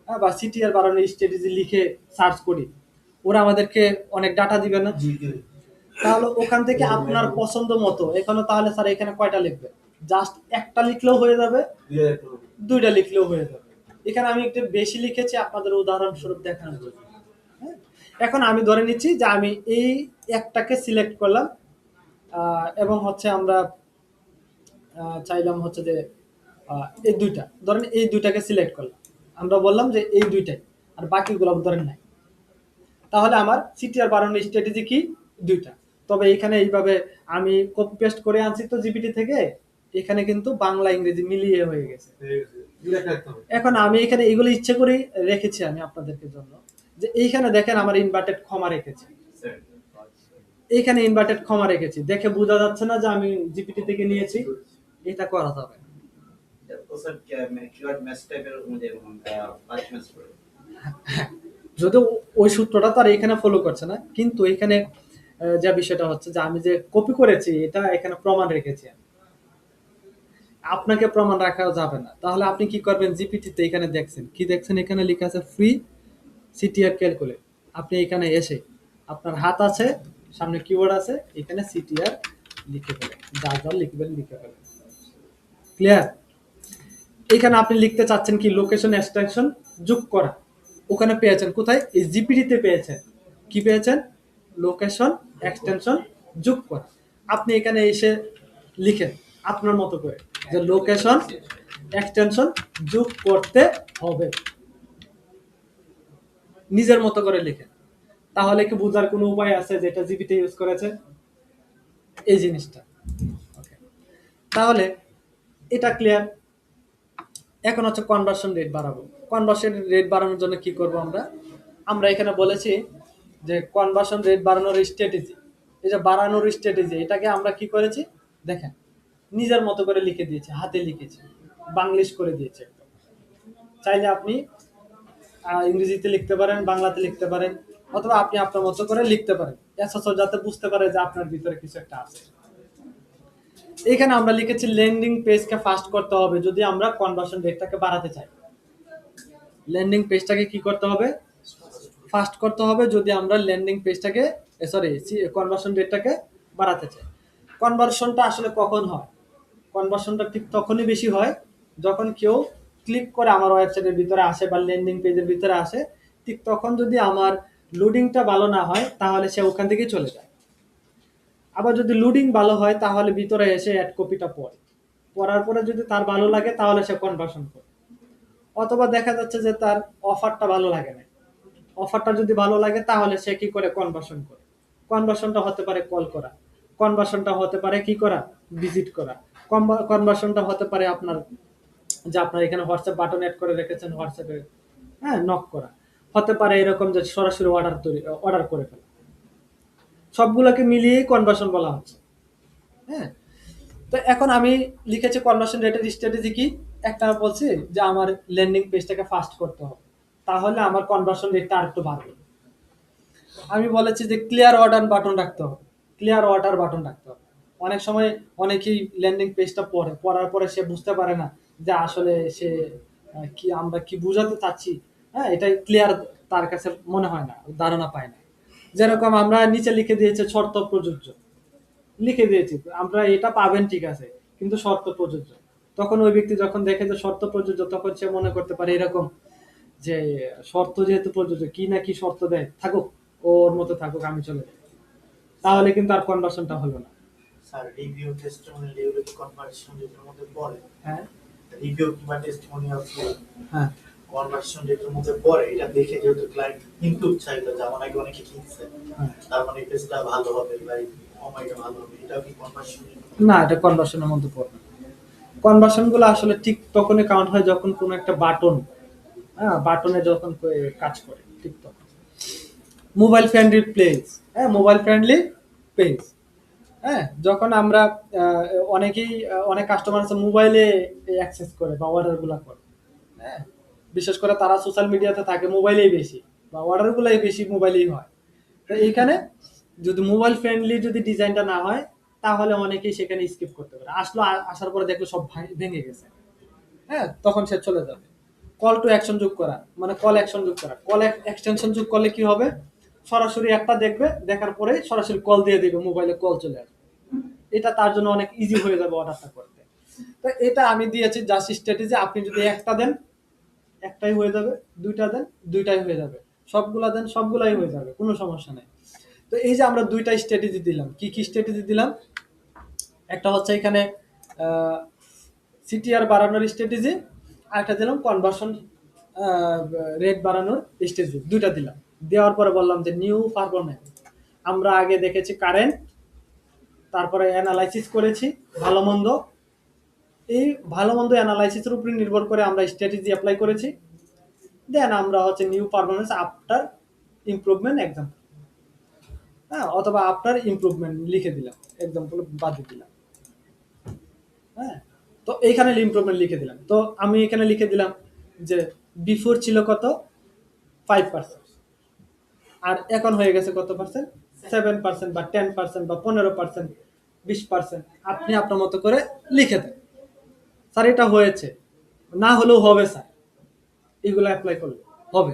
[SPEAKER 1] বা সিটিআর বাড়ানোর স্ট্র্যাটেজি লিখে সার্চ করি, ওরা আমাদেরকে অনেক ডাটা দিবে না? তাহলে ওখান থেকে আপনার পছন্দ মতো, এখানে তাহলে স্যার এখানে কয়টা লিখবে? জাস্ট একটা লিখলেও হয়ে যাবে, দুইটা লিখলেও হয়ে যাবে। এখানে আমি একটু বেশি লিখেছি আপনাদের উদাহরণস্বরূপ দেখানোর জন্য। হ্যাঁ? এখন আমি ধরে নিচ্ছি যে আমি এই একটাকে সিলেক্ট করলাম, এবং হচ্ছে আমরা চাইলাম হচ্ছে যে এই দুইটা, ধরেন এই দুইটাকে সিলেক্ট করলাম, আমরা বললাম যে এই দুইটাই, আর বাকিগুলো ধরেন নাই। তাহলে আমার সিটিআর বাড়ানোর স্ট্র্যাটেজি কি? দুইটা। তবে এখানে এইভাবে আমি কপি পেস্ট করে আনছি তো জিপিটি থেকে, এখানে কিন্তু বাংলা ইংরেজি মিলিয়ে হয়ে গেছে। এখন আমি এখানে এগুলো ইচ্ছে করে রেখেছি আমি আপনাদেরকে জন্য, যে এইখানে দেখেন আমার ইনভার্টেড কমা রেখেছি, এইখানে ইনভার্টেড কমা রেখেছি, দেখে বোঝা যাচ্ছে না যে আমি জিপিটি থেকে নিয়েছি? এটা করা যাবে না। যদিও ওই সূত্রটা তো আর এখানে ফলো করছে না, কিন্তু এখানে যে বিষয়টা হচ্ছে যে আমি যে কপি করেছি এটা এখানে প্রমাণ রেখেছি, আপনাকে প্রমাণ রাখা যাবে না। তাহলে আপনি কি করবেন? জিপিটিতে এখানে দেখছেন কি দেখছেন? এখানে লেখা আছে ফ্রি সিটিআর ক্যালকুলেট। আপনি এখানে এসে আপনার হাত আছে, সামনে কিওয়ার্ড আছে, এখানে সিটিআর লিখে ফেলেন, যা যা লিখবেন লিখে ফেলেন। ক্লিয়ার? এখানে আপনি লিখতে চাচ্ছেন কি? লোকেশন এক্সটেনশন যোগ করা। ওখানে পেয়েছেন কোথায়? এই জিপিটিতে পেয়েছেন। কি পেয়েছেন? লোকেশন এক্সটেনশন যোগ করা। আপনি এখানে এসে লিখেন আপনার মতো করে যে লোকেশন এক্সটেনশন যোগ করতে হবে, নিজের মতো করে লিখেন। তাহলে কি বোঝার কোনো উপায় আছে যেটা জিপিটি ইউজ করেছে? এই জিনিসটা। ওকে, তাহলে এটা ক্লিয়ার। এখন হচ্ছে কনভার্সন রেট বাড়াবো। কনভার্সন রেট বাড়ানোর জন্য কি করব আমরা? আমরা এখানে বলেছি যে কনভার্সন রেট বাড়ানোর স্ট্র্যাটেজি, এই যে বাড়ানোর স্ট্র্যাটেজি, এটাকে আমরা কি করেছি দেখেন, নিজের মতো করে লিখে দিয়েছি, হাতে লিখেছি, বাংলিশ করে দিয়েছি একদম। চাইলে আপনি ইংরেজিতে লিখতে পারেন, বাংলাতে লিখতে পারেন, অথবা আপনি আপনার মতো করে লিখতে পারেন, যাতে বুঝতে পারে যে আপনার ভিতরে কিছু একটা আছে। এখানে আমরা লিখেছি ল্যান্ডিং পেজকে ফাস্ট করতে হবে যদি আমরা কনভার্সন রেটটাকে বাড়াতে চাই। ল্যান্ডিং পেজটাকে কি করতে হবে? ফাস্ট করতে হবে যদি আমরা ল্যান্ডিং পেজটাকে কনভার্সন রেটটাকে বাড়াতে চাই। কনভার্সনটা আসলে কখন হয়? কনভার্সনটা ঠিক তখনই বেশি হয় যখন কেউ ক্লিক করে আমার ওয়েবসাইটের ভিতরে আসে বা ল্যান্ডিং পেজের ভিতরে আসে, ঠিক তখন যদি আমার লোডিংটা ভালো না হয় তাহলে সে ওখান থেকে চলে যায়। আবার যদি লোডিং ভালো হয় তাহলে ভিতরে এসে অ্যাড কপিটা পড়ার পরে যদি তার ভালো লাগে তাহলে সে কনভার্সন করে। অথবা দেখা যাচ্ছে যে তার অফারটা ভালো লাগে না, অফারটা যদি ভালো লাগে তাহলে সে কি করে? কনভার্সন করে। কনভার্সনটা হতে পারে কল করা, কনভার্সনটা হতে পারে কি করা? ভিজিট করা, কনভার্সনটা হতে পারে আপনার যে আপনার এখানে হোয়াটসঅ্যাপ বাটন অ্যাড করে রেখেছেন, হোয়াটসঅ্যাপে নক করা, হতে পারে এরকম যে সরাসরি অর্ডার করে ফেলা। সবগুলোকে মিলিয়েই কনভার্সন বলা হচ্ছে। হ্যাঁ, তো এখন আমি লিখেছি কনভার্সন রেটের স্ট্র্যাটেজি কি, একটা বলছি যে আমার ল্যান্ডিং পেজটাকে ফাস্ট করতে হবে, তাহলে আমার কনভার্সন রেটটা আরেকটু বাড়বে। আমি বলেছি যে ক্লিয়ার অর্ডার বাটন রাখতে হবে, ক্লিয়ার অর্ডার বাটন রাখতে হবে। অনেক সময় অনেকেই ল্যান্ডিং পেজটা পড়ার পরে সে বুঝতে পারে না যে আসলে সে কি আমরা কি বোঝাতে চাচ্ছি, হ্যাঁ এটা ক্লিয়ার তার কাছে মনে হয় না, ধারণা পায় না। যেরকম আমরা নিচে লিখে দিয়েছে শর্ত প্রযোজ্য, লিখে দিয়েছি আমরা এটা পাবেন ঠিক আছে, কিন্তু শর্ত প্রযোজ্য। তখন ওই ব্যক্তি যখন দেখে যে শর্ত প্রযোজ্য, তখন সে মনে করতে পারে এরকম যে শর্ত যেহেতু প্রযোজ্য, কি না কি শর্ত দেয়, থাকুক ওর মতো থাকুক, আমি চলে যাই। তাহলে কিন্তু আর কনভার্সনটা হলো না।
[SPEAKER 2] স্যার রিভিউ টেস্টিমোনিয়াল এগুলো কি কনভার্সন রেটের মধ্যে পড়ে?
[SPEAKER 1] হ্যাঁ
[SPEAKER 2] রিভিউ কিংবা টেস্টিমোনিয়াল
[SPEAKER 1] হ্যাঁ
[SPEAKER 2] কনভার্সন রেটের মধ্যে পড়ে, এটা দেখে যেহেতু ক্লায়েন্ট ইমপ্রুভ চাইলো যে আমার আগে অনেকে কিনছে,
[SPEAKER 1] হ্যাঁ।
[SPEAKER 2] তার মানে পেজটা ভালো হবে বা সময়টা ভালো হবে, এটা কি কনভার্সন?
[SPEAKER 1] না, এটা কনভার্সনের মধ্যে পড়ে না। কনভার্সন গুলো আসলে ঠিক তখনই কাউন্ট হয় যখন কোনো একটা বাটন, হ্যাঁ বাটনে যখন কাজ করে, ঠিক তখন। মোবাইল ফ্রেন্ডলি পেজ, হ্যাঁ মোবাইল ফ্রেন্ডলি পেজ, হ্যাঁ যখন আমরা অনেকেই অনেক কাস্টমার আছে মোবাইলে অ্যাক্সেস করে বা অর্ডার গুলা করে, হ্যাঁ বিশেষ করে তারা সোশ্যাল মিডিয়াতে থাকে মোবাইলেই বেশি, বা অর্ডার গুলাই বেশি মোবাইলেই হয়। তো এইখানে যদি মোবাইল ফ্রেন্ডলি যদি ডিজাইনটা না হয়, তাহলে অনেকেই সেখানে স্কিপ করতে পারে, আসার পরে দেখলো সব ভেঙে গেছে, হ্যাঁ তখন সে চলে যাবে। কল টু অ্যাকশন যোগ করা, মানে কল অ্যাকশন যোগ করা, কল এক্সটেনশন যোগ করলে কি হবে, সরাসরি একটা দেখবে, দেখার পরে সরাসরি কল দিয়ে দিবে, মোবাইলে কল চলে আসবে। এটা তার জন্য অনেক ইজি হয়ে যাবে অর্ডারটা করতে। তো এটা আমি দিয়েছি জাস্ট স্ট্র্যাটেজি, আপনি যদি একটা দেন একটাই হয়ে যাবে, দুইটা দেন দুইটাই হয়ে যাবে, সবগুলা দেন সবগুলাই হয়ে যাবে, কোনো সমস্যা নেই। তো এই যে আমরা দুইটা স্ট্র্যাটেজি দিলাম, কি কি স্ট্র্যাটেজি দিলাম, একটা হচ্ছে এখানে সিটিআর বাড়ানোর স্ট্র্যাটেজি, আর একটা দিলাম কনভার্সন রেট বাড়ানোর স্ট্র্যাটেজি, দুইটা দিলাম। দেওয়ার পরে বললাম যে নিউ পারফরম্যান্স, আমরা আগে দেখেছি কারেন্ট, তারপরে অ্যানালাইসিস করেছি ভালো মন্দ, এই ভালো মন্দ অ্যানালাইসিসের উপরে নির্ভর করে আমরা স্ট্র্যাটেজি অ্যাপ্লাই করেছি। দেন আমরা হচ্ছে new performance after improvement example, হ্যাঁ অথবা আফটার ইমপ্রুভমেন্ট লিখে দিলাম, এক্সাম্পল বাদ দিলাম, হ্যাঁ। তো এইখানে ইমপ্রুভমেন্ট লিখে দিলাম, তো আমি এখানে লিখে দিলাম যে বিফোর ছিল কত 5%, আর এখন হয়ে গেছে কত পার্সেন্ট, 7% বা 10% বা 15%, 20%, আপনি আপনার মতো করে লিখে দেন। স্যার এটা হয়েছে, না হলেও হবে স্যার, এগুলো অ্যাপ্লাই করলে হবে।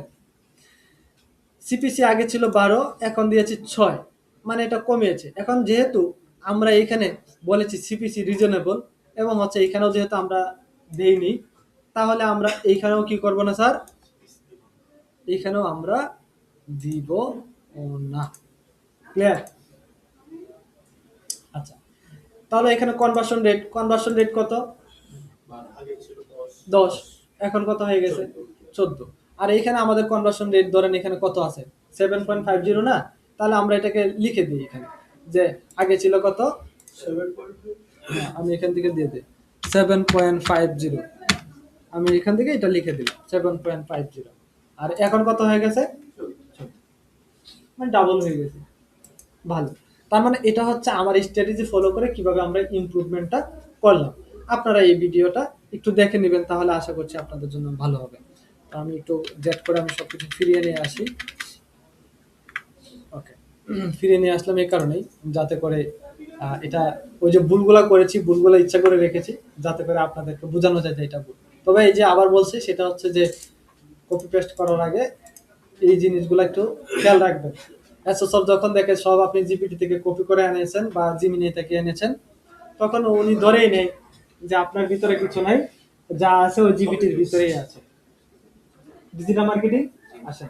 [SPEAKER 1] সিপিসি আগে ছিল 12, এখন দিয়েছি 6, মানে এটা কমিয়েছে। এখন যেহেতু আমরা এইখানে বলেছি সিপিসি রিজনেবল, এবং হচ্ছে এইখানেও যেহেতু আমরা দেইনি, তাহলে আমরা এইখানেও কি করব না স্যার, এইখানেও আমরা দিব না। ক্লিয়ার? আচ্ছা, তাহলে এখানে কনভার্সন রেট কত,
[SPEAKER 2] আগে ছিল
[SPEAKER 1] 10, এখন কত হয়ে গেছে 14। আর এখানে আমাদের কনভার্সন রেট ধরেন এখানে কত আছে 7.50 না, তাহলে আমরা এটাকে লিখে দিই এখানে যে আগে ছিল কত 7.5, আমি এখান থেকে দিয়ে দিই 7.50, আমি এখান থেকে এটা লিখে দিলাম 7.50, আর এখন কত হয়ে গেছে 14, মানে ডাবল হয়ে গেছে। ভালো, তার মানে এটা হচ্ছে আমার স্ট্র্যাটেজি ফলো করে কিভাবে আমরা ইমপ্রুভমেন্টটা করলাম। আপনারা এই ভিডিওটা একটু দেখে নেবেন, তাহলে আশা করছি আপনাদের জন্য ভালো হবে। তো আমি একটু জেট করে আমি সবকিছু ফিরিয়ে নিয়ে আসি। ওকে, ফিরিয়ে নিয়ে আসলাম এই কারণেই যাতে করে এটা ওই যে ভুলগুলা করেছি, ভুলগুলো ইচ্ছা করে রেখেছি যাতে করে আপনাদেরকে বোঝানো যায় যে এটা ভুল। তবে এই যে আবার বলছি, সেটা হচ্ছে যে কপি পেস্ট করার আগে এই জিনিসগুলো একটু খেয়াল রাখবেন। এসএসআর যখন দেখে সব আপনি জিপিটি থেকে কপি করে এনেছেন বা জিমিনি থেকে এনেছেন, তখন উনি ধরেই নেয় যে আপনার ভিতরে কিছু নাই, যা আছে ওই জিপিটির ভিতরেই আছে। ডিজিটাল মার্কেটিং আসেন,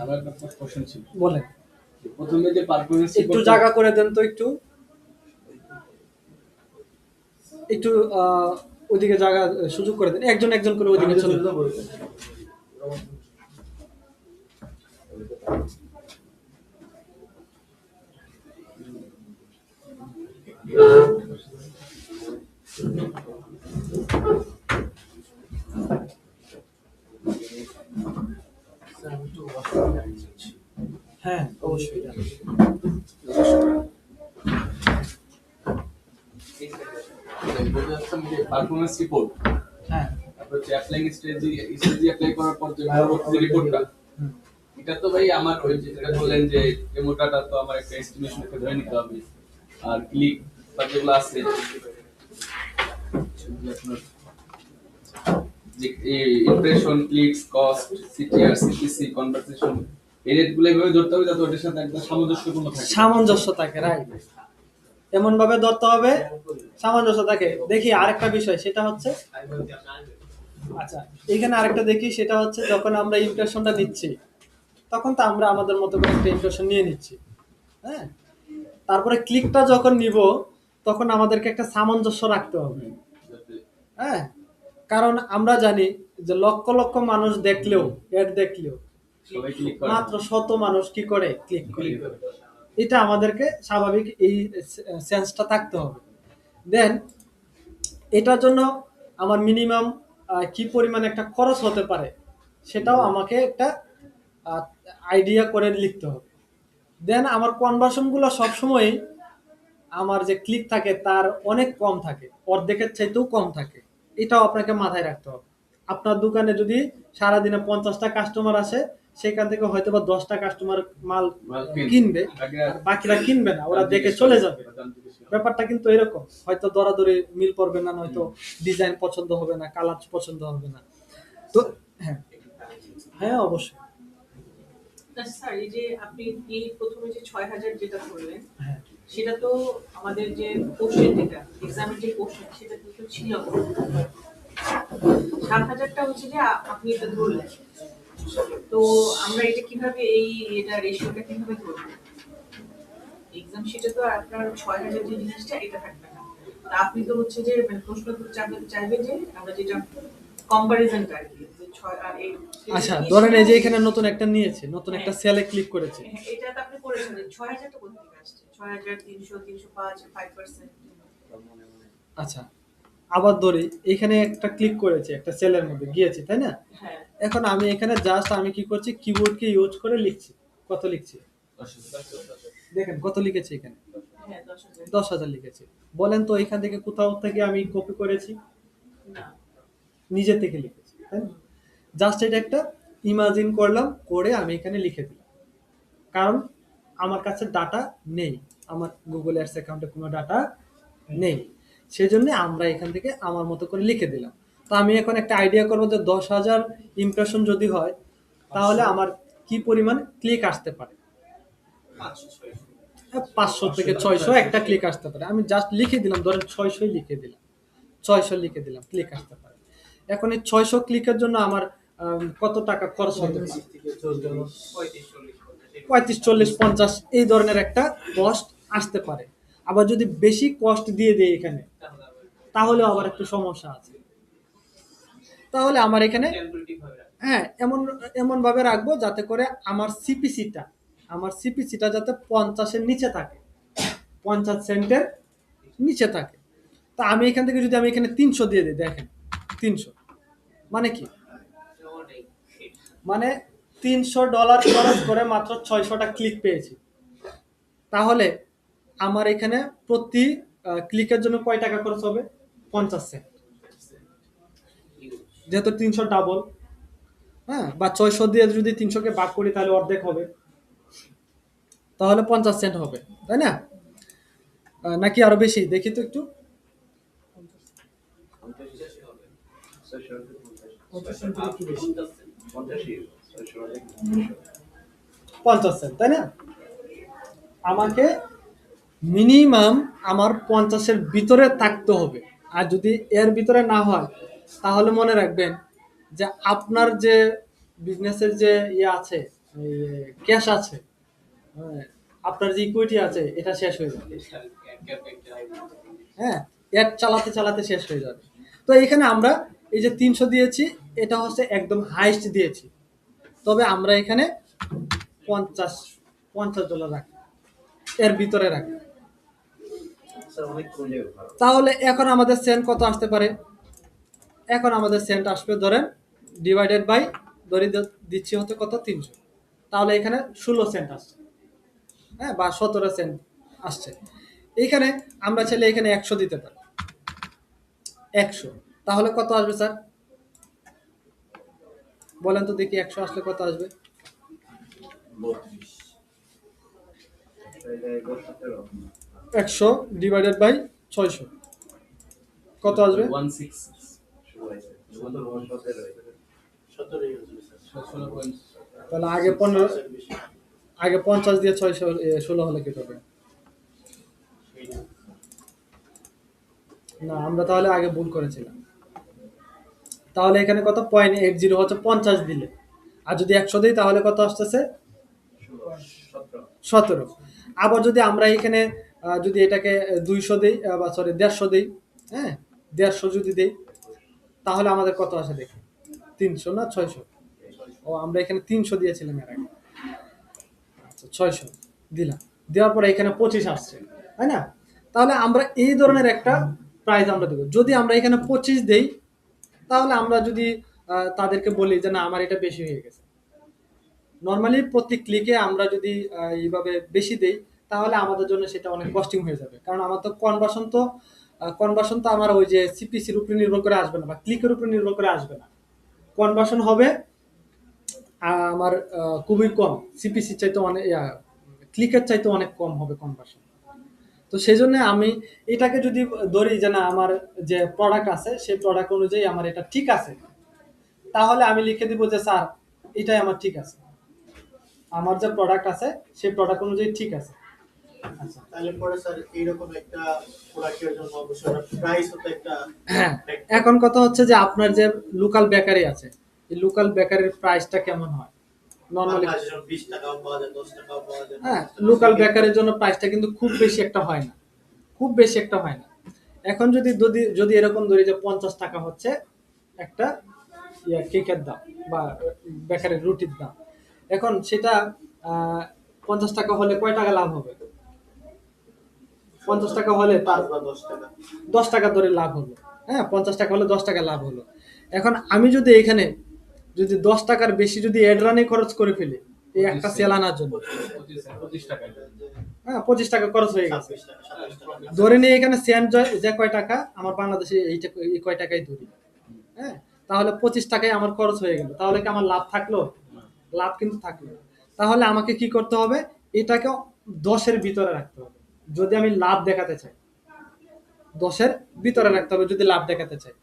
[SPEAKER 6] আমার একটা কোশ্চেন ছিল।
[SPEAKER 1] বলেন।
[SPEAKER 6] প্রথমে যে পারফরম্যান্স
[SPEAKER 1] একটু জায়গা করে দেন তো, একটু একটু ওইদিকে জায়গা সুযোগ করে দেন, একজন একজন করে ওইদিকে চলে যান। হ্যাঁ অবশ্যই।
[SPEAKER 6] বলতে চাচ্ছিলাম যে পারফরম্যান্স রিপোর্ট,
[SPEAKER 1] হ্যাঁ
[SPEAKER 6] তারপর হচ্ছে অ্যাপ্লাইং স্ট্র্যাটেজি অ্যাপ্লাই করার পর যে পরবর্তী যে রিপোর্টটা,
[SPEAKER 1] হুম।
[SPEAKER 6] এটা তো ভাই আমার ওই যে যেটা বললেন যে ডেমোটাটা তো আমার একটা এস্টিমেশন একটা ধরে নিতে হবে, আর ক্লিক বা যেগুলো আছে সেগুলো আপনার যে impression, clicks, cost, CTR, CPC, conversation, এই রেটগুলো এইভাবে ধরতে হবে যাতে ওটার সাথে একদম সামঞ্জস্যপূর্ণ থাকে।
[SPEAKER 1] সামঞ্জস্য থাকে, রাইট, এমন ভাবে ধরতে হবে সামঞ্জস্য থাকে। দেখি আরেকটা বিষয়, সেটা হচ্ছে, আচ্ছা এখানে আরেকটা দেখি, সেটা হচ্ছে যখন আমরা ইমপ্রেশনটা নিচ্ছি তখন তো আমরা আমাদের মতো করে একটা ইমপ্রেশন নিয়ে নিচ্ছি, হ্যাঁ, তারপরে ক্লিকটা যখন নিব তখন আমাদেরকে একটা সামঞ্জস্য রাখতে হবে,
[SPEAKER 6] যাতে-
[SPEAKER 1] হ্যাঁ, কারণ আমরা জানি যে লক্ষ লক্ষ মানুষ দেখলেও, এড দেখলেও
[SPEAKER 6] সবাই ক্লিক করে
[SPEAKER 1] মাত্র 100 মানুষ কি করে, ক্লিক করে। এটা আমাদেরকে স্বাভাবিক এই সেন্সটা থাকতে হবে। দেন এটার জন্য আমার মিনিমাম কি পরিমাণ একটা খরচ হতে পারে সেটাও আমাকে একটা আইডিয়া করে লিখতে হবে। দেন আমার কনভার্সনগুলো সবসময় আমার যে ক্লিক থাকে তার অনেক কম থাকে, অর্ধেকের চাইতেও কম থাকে, এটাও আপনাকে মাথায় রাখতে হবে। আপনার দোকানে যদি সারাদিনে 50টা কাস্টমার আসে, সেখান থেকে হয়তো বা 10টা কাস্টমার মাল কিনবে, আর বাকিরা কিনবে না, ওরা দেখে চলে যাবে। ব্যাপারটা কিন্তু এরকম, হয়তো দরাদরি মিল পড়বে না, নয়তো ডিজাইন পছন্দ হবে না, কালার পছন্দ হবে না। তো হ্যাঁ, হ্যাঁ অবশ্যই,
[SPEAKER 3] আচ্ছা স্যার, এই যে আপনি এই প্রথমে যে 6000 যেটা করলেন,
[SPEAKER 1] হ্যাঁ
[SPEAKER 3] সেটা তো আমাদের যে কোশ্চেন, যেটা এক্সামের যে কোশ্চেন, সেটা কিন্তু ছিল 7000টা হচ্ছে যে আপনি এটা ধরলেন। তো আমরা এটা কিভাবে এটা রেশিওটা কিভাবে ধরবো? এক্সাম শিটে তো আপনার 6000 যে জিনিসটা এটা থাকবে না। তা আপনি তো হচ্ছে যে মানে প্রশ্ন করতে আপনাকে চাইবে যে আমরা যেটা কম্পারিজনটা আর কি, যে 6 আর 8।
[SPEAKER 1] আচ্ছা ধরেন এই যে এখানে নতুন একটা নিয়েছে, নতুন একটা সেলে ক্লিক করেছে,
[SPEAKER 3] এটা তো আপনি করেছেন, 6000 টা কোথা থেকে আসছে? 6300, 305, 5%।
[SPEAKER 1] আচ্ছা আবার ধরি এখানে একটা ক্লিক করেছে, একটা সেলের মধ্যে গিয়েছে, তাই না?
[SPEAKER 3] হ্যাঁ,
[SPEAKER 1] এখন আমি এখানে জাস্ট আমি কি করছি, কিবোর্ডকে ইউজ করে লিখছি, কত লিখছি দেখেন, কত লিখেছি এখানে,
[SPEAKER 3] হ্যাঁ 10000।
[SPEAKER 1] 10,000 লিখেছি। বলেন তো এখান থেকে কোথাও থেকে আমি কপি করেছি?
[SPEAKER 3] না।
[SPEAKER 1] নিজে থেকে লিখেছি, তাই না? জাস্ট এটা একটা ইমাজিন করলাম, করে আমি এখানে লিখে দিলাম, কারণ আমার কাছে ডাটা নেই, আমার গুগল অ্যাডস অ্যাকাউন্টে কোনো ডাটা নেই, সেজন্য আমরা এখান থেকে আমার মতো করে লিখে দিলাম। তো আমি এখন একটা আইডিয়া করবো যে 10,000 ইমপ্রেশন যদি হয় তাহলে আমার কি পরিমাণ ক্লিক আসতে পারে। 500 থেকে 600 একটা ক্লিক আসতে পারে। আমি জাস্ট লিখে দিলাম, ধরেন 600 লিখে দিলাম, 600 লিখে দিলাম, ক্লিক আসতে পারে। এখন এই 600 ক্লিকের জন্য আমার কত টাকা খরচ হতে পারে? 35, 40, 50 এই ধরনের একটা কস্ট আসতে পারে। আবার যদি বেশি কস্ট দিয়ে দেয় এখানে, তাহলে আবার একটু সমস্যা আছে। তাহলে আমার এখানে হ্যাঁ এমন এমন ভাবে রাখবো যাতে করে আমার সিপিসিটা যাতে 50-এর নিচে থাকে, 50 সেন্টের নিচে থাকে। তা আমি এখান থেকে যদি আমি এখানে 300 দিয়ে দিই, দেখেন 300 মানে কি, মানে $300 খরচ করে মাত্র 600টা ক্লিক পেয়েছি। তাহলে আমার এখানে প্রতি ক্লিকের জন্য কয় টাকা খরচ হবে? 50 সেন্ট, যেহেতু 300 ডাবল, হ্যাঁ, বা 600 দিয়ে যদি 300-কে ভাগ করি তাহলে অর্ধেক হবে, তাহলে 50 সেন্ট হবে, তাই না? নাকি আরো বেশি? দেখি তো একটু, 50 সেন্ট, তাই না? আমাকে মিনিমাম আমার 50-এর ভিতরে থাকতে হবে। আর যদি এর ভিতরে না হয় তাহলে মনে রাখবেন যে আপনার যে বিজনেসের যে ইয়ে আছে, ক্যাশ আছে, হ্যাঁ, আপনার যে ইকুইটি আছে, এটা শেষ হয়ে যাবে। হ্যাঁ, অ্যাড চালাতে চালাতে শেষ হয়ে যাবে। তো এখানে আমরা এই যে 300 দিয়েছি, এটা হচ্ছে একদম হাইস্ট দিয়েছি, তবে আমরা এখানে $50 রাখি, এর ভিতরে রাখি। তাহলে এখন আমাদের সেন্ট কত আসতে পারে? এখন আমাদের সেন্ট আসবে, ধরেন ডিভাইডেড বাই, ধরে দিচ্ছি হতে কত, 300, তাহলে এখানে 16 সেন্ট আসছে, হ্যাঁ, বা 17 সেন্ট আসছে। এইখানে আমরা চাইলে এখানে 100 দিতে পারি, 100, তাহলে কত আসবে স্যার? বলেন তো দেখি 100 আসলে কত আসবে? 100 ডিভাইডেড বাই 600 কত আসবে?
[SPEAKER 6] 166
[SPEAKER 2] 17 হচ্ছে স্যার।
[SPEAKER 6] 16
[SPEAKER 1] তাহলে আগে 15,
[SPEAKER 2] বেশি।
[SPEAKER 1] আগে 50 দিয়ে 16 হলে কি হবে?
[SPEAKER 2] সেইটা।
[SPEAKER 1] না, আমরা তাহলে আগে ভুল করেছিলাম। তাহলে এখানে কত? 0.80 হচ্ছে 50 দিলে, আর যদি 100 দিই তাহলে কত আসতেছে? 17। আবার যদি আমরা এখানে যদি এটাকে 200 দিই, বা সরি 150 দিই, হ্যাঁ 150 যদি দিই তাহলে আমাদের কত আসে দেখি? 300 না 600? ও, আমরা এখানে 300 দিয়েছিলাম এর আগে। আচ্ছা 600 দিলাম, দেওয়ার পরে এখানে 25 আসছে, তাই না? তাহলে আমরা এই ধরনের একটা প্রাইস আমরা দেবো। যদি আমরা এখানে 25 দেই তাহলে আমরা যদি তাদেরকে বলি যে না আমার এটা বেশি হয়ে গেছে, নর্মালি প্রতি ক্লিকে আমরা যদি এইভাবে বেশি দেই তাহলে আমাদের জন্য সেটা অনেক কস্টিং হয়ে যাবে, কারণ আমার তো কনভার্সন তো আমার ওই যে সিপিসির উপরে নির্ভর করে আসবে না, বা ক্লিকের উপরে নির্ভর করে আসবে না। কনভার্সন হবে আমার খুবই কম, সিপিসি চাইতে অনেক, ক্লিকের চাইতে অনেক কম হবে কনভার্সন। তো সেই জন্য আমি এটাকে যদি ধরি যে না আমার যে প্রোডাক্ট আছে সেই প্রোডাক্ট অনুযায়ী আমার এটা ঠিক আছে, তাহলে আমি লিখে দিব যে স্যার এটাই আমার ঠিক আছে, আমার যে প্রোডাক্ট আছে সেই প্রোডাক্ট অনুযায়ী ঠিক আছে। আচ্ছা,
[SPEAKER 2] তাহলে পরে স্যার এইরকম একটা প্রোডাক্টের জন্য অবশ্যই প্রাইস হতে একটা
[SPEAKER 1] হ্যাঁ, এখন কথা হচ্ছে যে আপনার যে লোকাল বেকারি আছে, এই লোকাল বেকারির প্রাইসটা কেমন হয় নরমালি?
[SPEAKER 2] 20 টাকাও পাওয়া যায়, 10 টাকাও পাওয়া যায়।
[SPEAKER 1] হ্যাঁ, লোকাল বেকারির জন্য প্রাইসটা কিন্তু খুব বেশি একটা হয় না, খুব বেশি একটা হয় না। এখন যদি এরকম ধরি যে 50 টাকা হচ্ছে একটা কেকের দাম বা বেকারির রুটির দাম, এখন সেটা 50 টাকা হলে কয় টাকা লাভ হবে? 50 টাকা হলে তার
[SPEAKER 2] 5 বা 10 টাকা।
[SPEAKER 1] 10 টাকা ধরে লাভ হলো। হ্যাঁ, 50 টাকা হলে 10 টাকা লাভ হলো। এখন আমি যদি এখানে যদি 10 টাকার বেশি যদি অ্যাড রানে খরচ করে ফেলি এই একটা সেল আনার জন্য,
[SPEAKER 6] 25 টাকা।
[SPEAKER 1] হ্যাঁ 25 টাকা খরচ হয়ে গেছে।
[SPEAKER 2] 26 টাকা, 27 টাকা।
[SPEAKER 1] ধরে নিয়ে এখানে সেন্ট যে কয় টাকা আমার বাংলাদেশে এই কয় টাকাই ধরি, হ্যাঁ তাহলে 25 টাকায় আমার খরচ হয়ে গেল, তাহলে কি আমার লাভ থাকলো? লাভ কিন্তু থাকলো না। তাহলে আমাকে কি করতে হবে? এটাকে 10-এর ভিতরে রাখতে হবে যদি আমি লাভ দেখাতে চাই, 10-এর ভিতরে রাখতে হবে যদি লাভ দেখাতে চাই।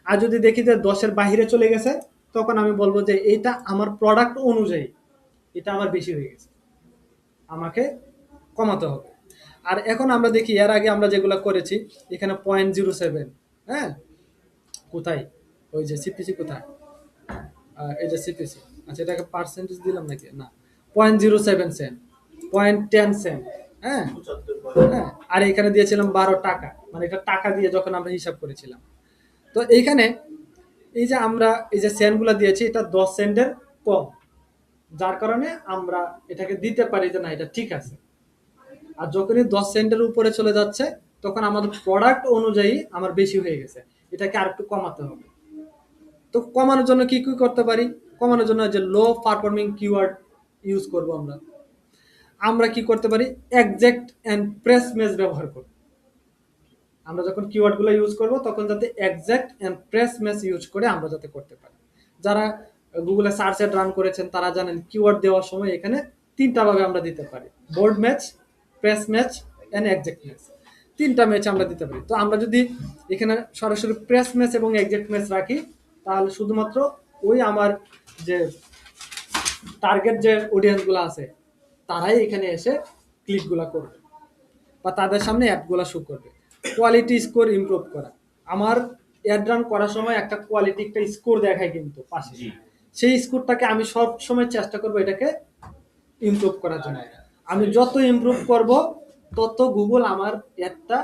[SPEAKER 1] আর যদি দেখি যে 10-এর বাইরে চলে গেছে তখন আমি বলবো যে এটা আমার প্রোডাক্ট অনুযায়ী এটা আমার বেশি হয়ে গেছে, আমাকে কমাতে হবে। আর এখন আমরা দেখি এর আগে আমরা যেগুলো করেছি এখানে 0.07, হ্যাঁ কোথায় ওই যে সিপিসি কোথায়, এই যে সিপিসি, আচ্ছা এটাকে পার্সেন্টেজ দিলাম নাকি? না, 0.07 সেন্ট, 0.10 সেন্ট, হ্যাঁ
[SPEAKER 2] 75
[SPEAKER 1] হ্যাঁ, আর এখানে দিয়েছিলাম 12 টাকা, মানে এটা টাকা দিয়ে যখন আমরা হিসাব করেছিলাম। তো এইখানে এই যে আমরা এই যে সেন্টগুলো দিয়েছি এটা 10 সেন্টের কম, যার কারণে আমরা এটাকে দিতে পারি যে না এটা ঠিক আছে। আর যখনই 10 সেন্টের উপরে চলে যাচ্ছে তখন আমাদের প্রোডাক্ট অনুযায়ী আমার বেশি হয়ে গেছে, এটাকে আর একটু কমাতে হবে। তো কমানোর জন্য কি কি করতে পারি? কমানোর জন্য যে লো পারফর্মিং কিওয়ার্ড ইউজ করব আমরা। আমরা কি করতে পারি? এক্সাক্ট এন্ড প্রেস ম্যাচ ব্যবহার করব। আমরা যখন কিওয়ার্ডগুলো ইউজ করব তখন যাতে exact and phrase match use করে আমরা যাতে করতে পারি। যারা গুগলে সার্চ এড রান করেছেন তারা জানেন কিওয়ার্ড দেওয়ার সময় এখানে 3টা ভাবে আমরা দিতে পারি, broad match, phrase match and exact match, 3টা ম্যাচ আমরা দিতে পারি। তো আমরা যদি এখানে সরাসরি প্রেস ম্যাচ এবং এক্সাক্ট ম্যাচ রাখি তাহলে শুধুমাত্র ওই আমার যে টার্গেট যে অডিয়েন্সগুলো আছে তারাই এখানে এসে ক্লিকগুলো করবে বা তাদের সামনে অ্যাডগুলো শো করবে। কোয়ালিটি স্কোর ইমপ্রুভ করা, আমার অ্যাড রান করার সময় একটা কোয়ালিটি একটা স্কোর দেখায় কিন্তু পাশে, সেই স্কোরটাকে আমি সব সময় চেষ্টা করব এটাকে ইমপ্রুভ করার জন্য। আমি যত ইমপ্রুভ করব তত গুগল আমার একটা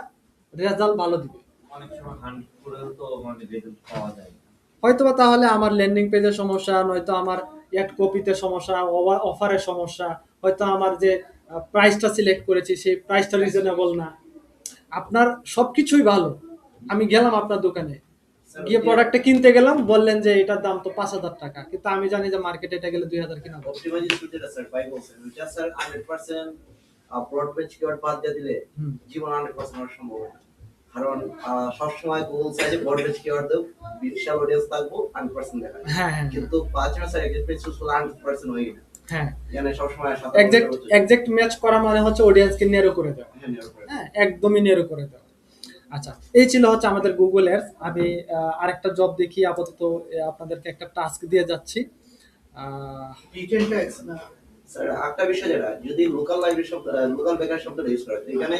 [SPEAKER 1] রেজাল্ট ভালো দিবে।
[SPEAKER 7] অনেক সময় 100 করেও তো মানে রেজাল্ট পাওয়া যায় না।
[SPEAKER 1] হয়তোবা তাহলে আমার ল্যান্ডিং পেজের সমস্যা, নয়তো আমার অ্যাড কপিতে সমস্যা, অফারের সমস্যা, হয়তো আমার যে প্রাইসটা সিলেক্ট করেছি সেই প্রাইসটা রিজনেবল না। আপনার সবকিছুই ভালো, আমি গেলাম আপনার দোকানে গিয়ে প্রোডাক্টটা কিনতে গেলাম, বললেন যে এটার দাম তো 5,000 টাকা, কিন্তু আমি জানি যে মার্কেটে এটা গেলে 2,000 কিনা হবে।
[SPEAKER 7] অপটিমাইজেশন যেটা স্যার ভাই বলছেন ওইটা স্যার 100% ব্রড পেজ কিওয়ার্ড বাদ দিয়ে দিলে
[SPEAKER 1] হুম।
[SPEAKER 7] জীবন 100% হওয়ার সম্ভাবনা। কারণ সবসময় গুগল সার্চে বডবেজ কিওয়ার্ড দেব বিশাল অডিয়েন্স থাকবো 100% দেখায়
[SPEAKER 1] হ্যাঁ হ্যাঁ
[SPEAKER 7] কিন্তু 5 এক্সপেরিয়েন্স 100% হয়ে গেছে
[SPEAKER 1] হ্যাঁ
[SPEAKER 7] মানে সবসময় সাথে
[SPEAKER 1] এক্সাক্ট ম্যাচ করা মানে হচ্ছে অডিয়েন্সকে নেরো করে দেওয়া, হ্যাঁ একদমই নেরো করে দেওয়া। আচ্ছা, এই ছিল হচ্ছে আমাদের গুগল এর। আমি আরেকটা জব দেখি আপাতত, আপনাদেরকে একটা টাস্ক দিয়ে যাচ্ছি।
[SPEAKER 2] রিটেন না
[SPEAKER 7] স্যার একটা বিষয় যেটা যদি লোকাল লাইব্রেরি শব্দ লোকাল বেকার শব্দটা ইউজ করে তো এখানে